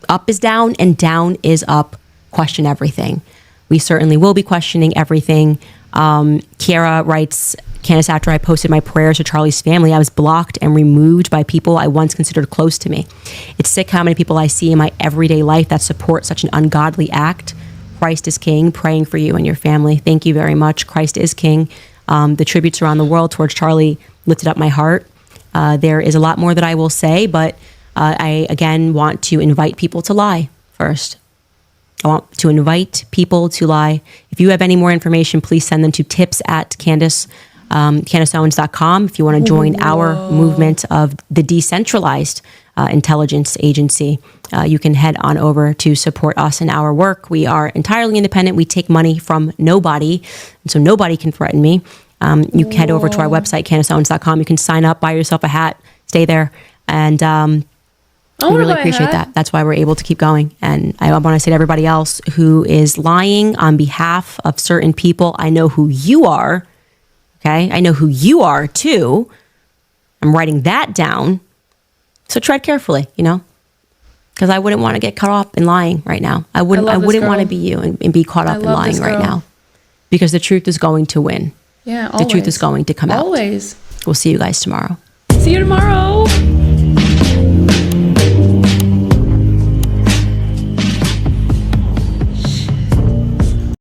Up is down and down is up. Question everything. We certainly will be questioning everything. Kiara writes, Candace, after I posted my prayers to Charlie's family, I was blocked and removed by people I once considered close to me. It's sick how many people I see in my everyday life that support such an ungodly act. Christ is King, praying for you and your family. Thank you very much. Christ is King. The tributes around the world towards Charlie lifted up my heart. There is a lot more that I will say, but I, again, want to invite people to lie first. I want to invite people to lie. If you have any more information, please send them to tips@CandaceOwens.com. If you want to join our movement of the decentralized intelligence agency, you can head on over to support us in our work. We are entirely independent. We take money from nobody, and so nobody can threaten me. You can head over to our website, CandaceOwens.com. You can sign up, buy yourself a hat, stay there, and we really appreciate that. That's why we're able to keep going. And I want to say to everybody else who is lying on behalf of certain people, I know who you are. Okay? I know who you are too. I'm writing that down. So tread carefully, because I wouldn't want to get caught up in lying right now. I wouldn't want to be you and be caught up in lying right now, because the truth is going to win. Yeah, always. The truth is going to come out. Always. We'll see you guys tomorrow. See you tomorrow.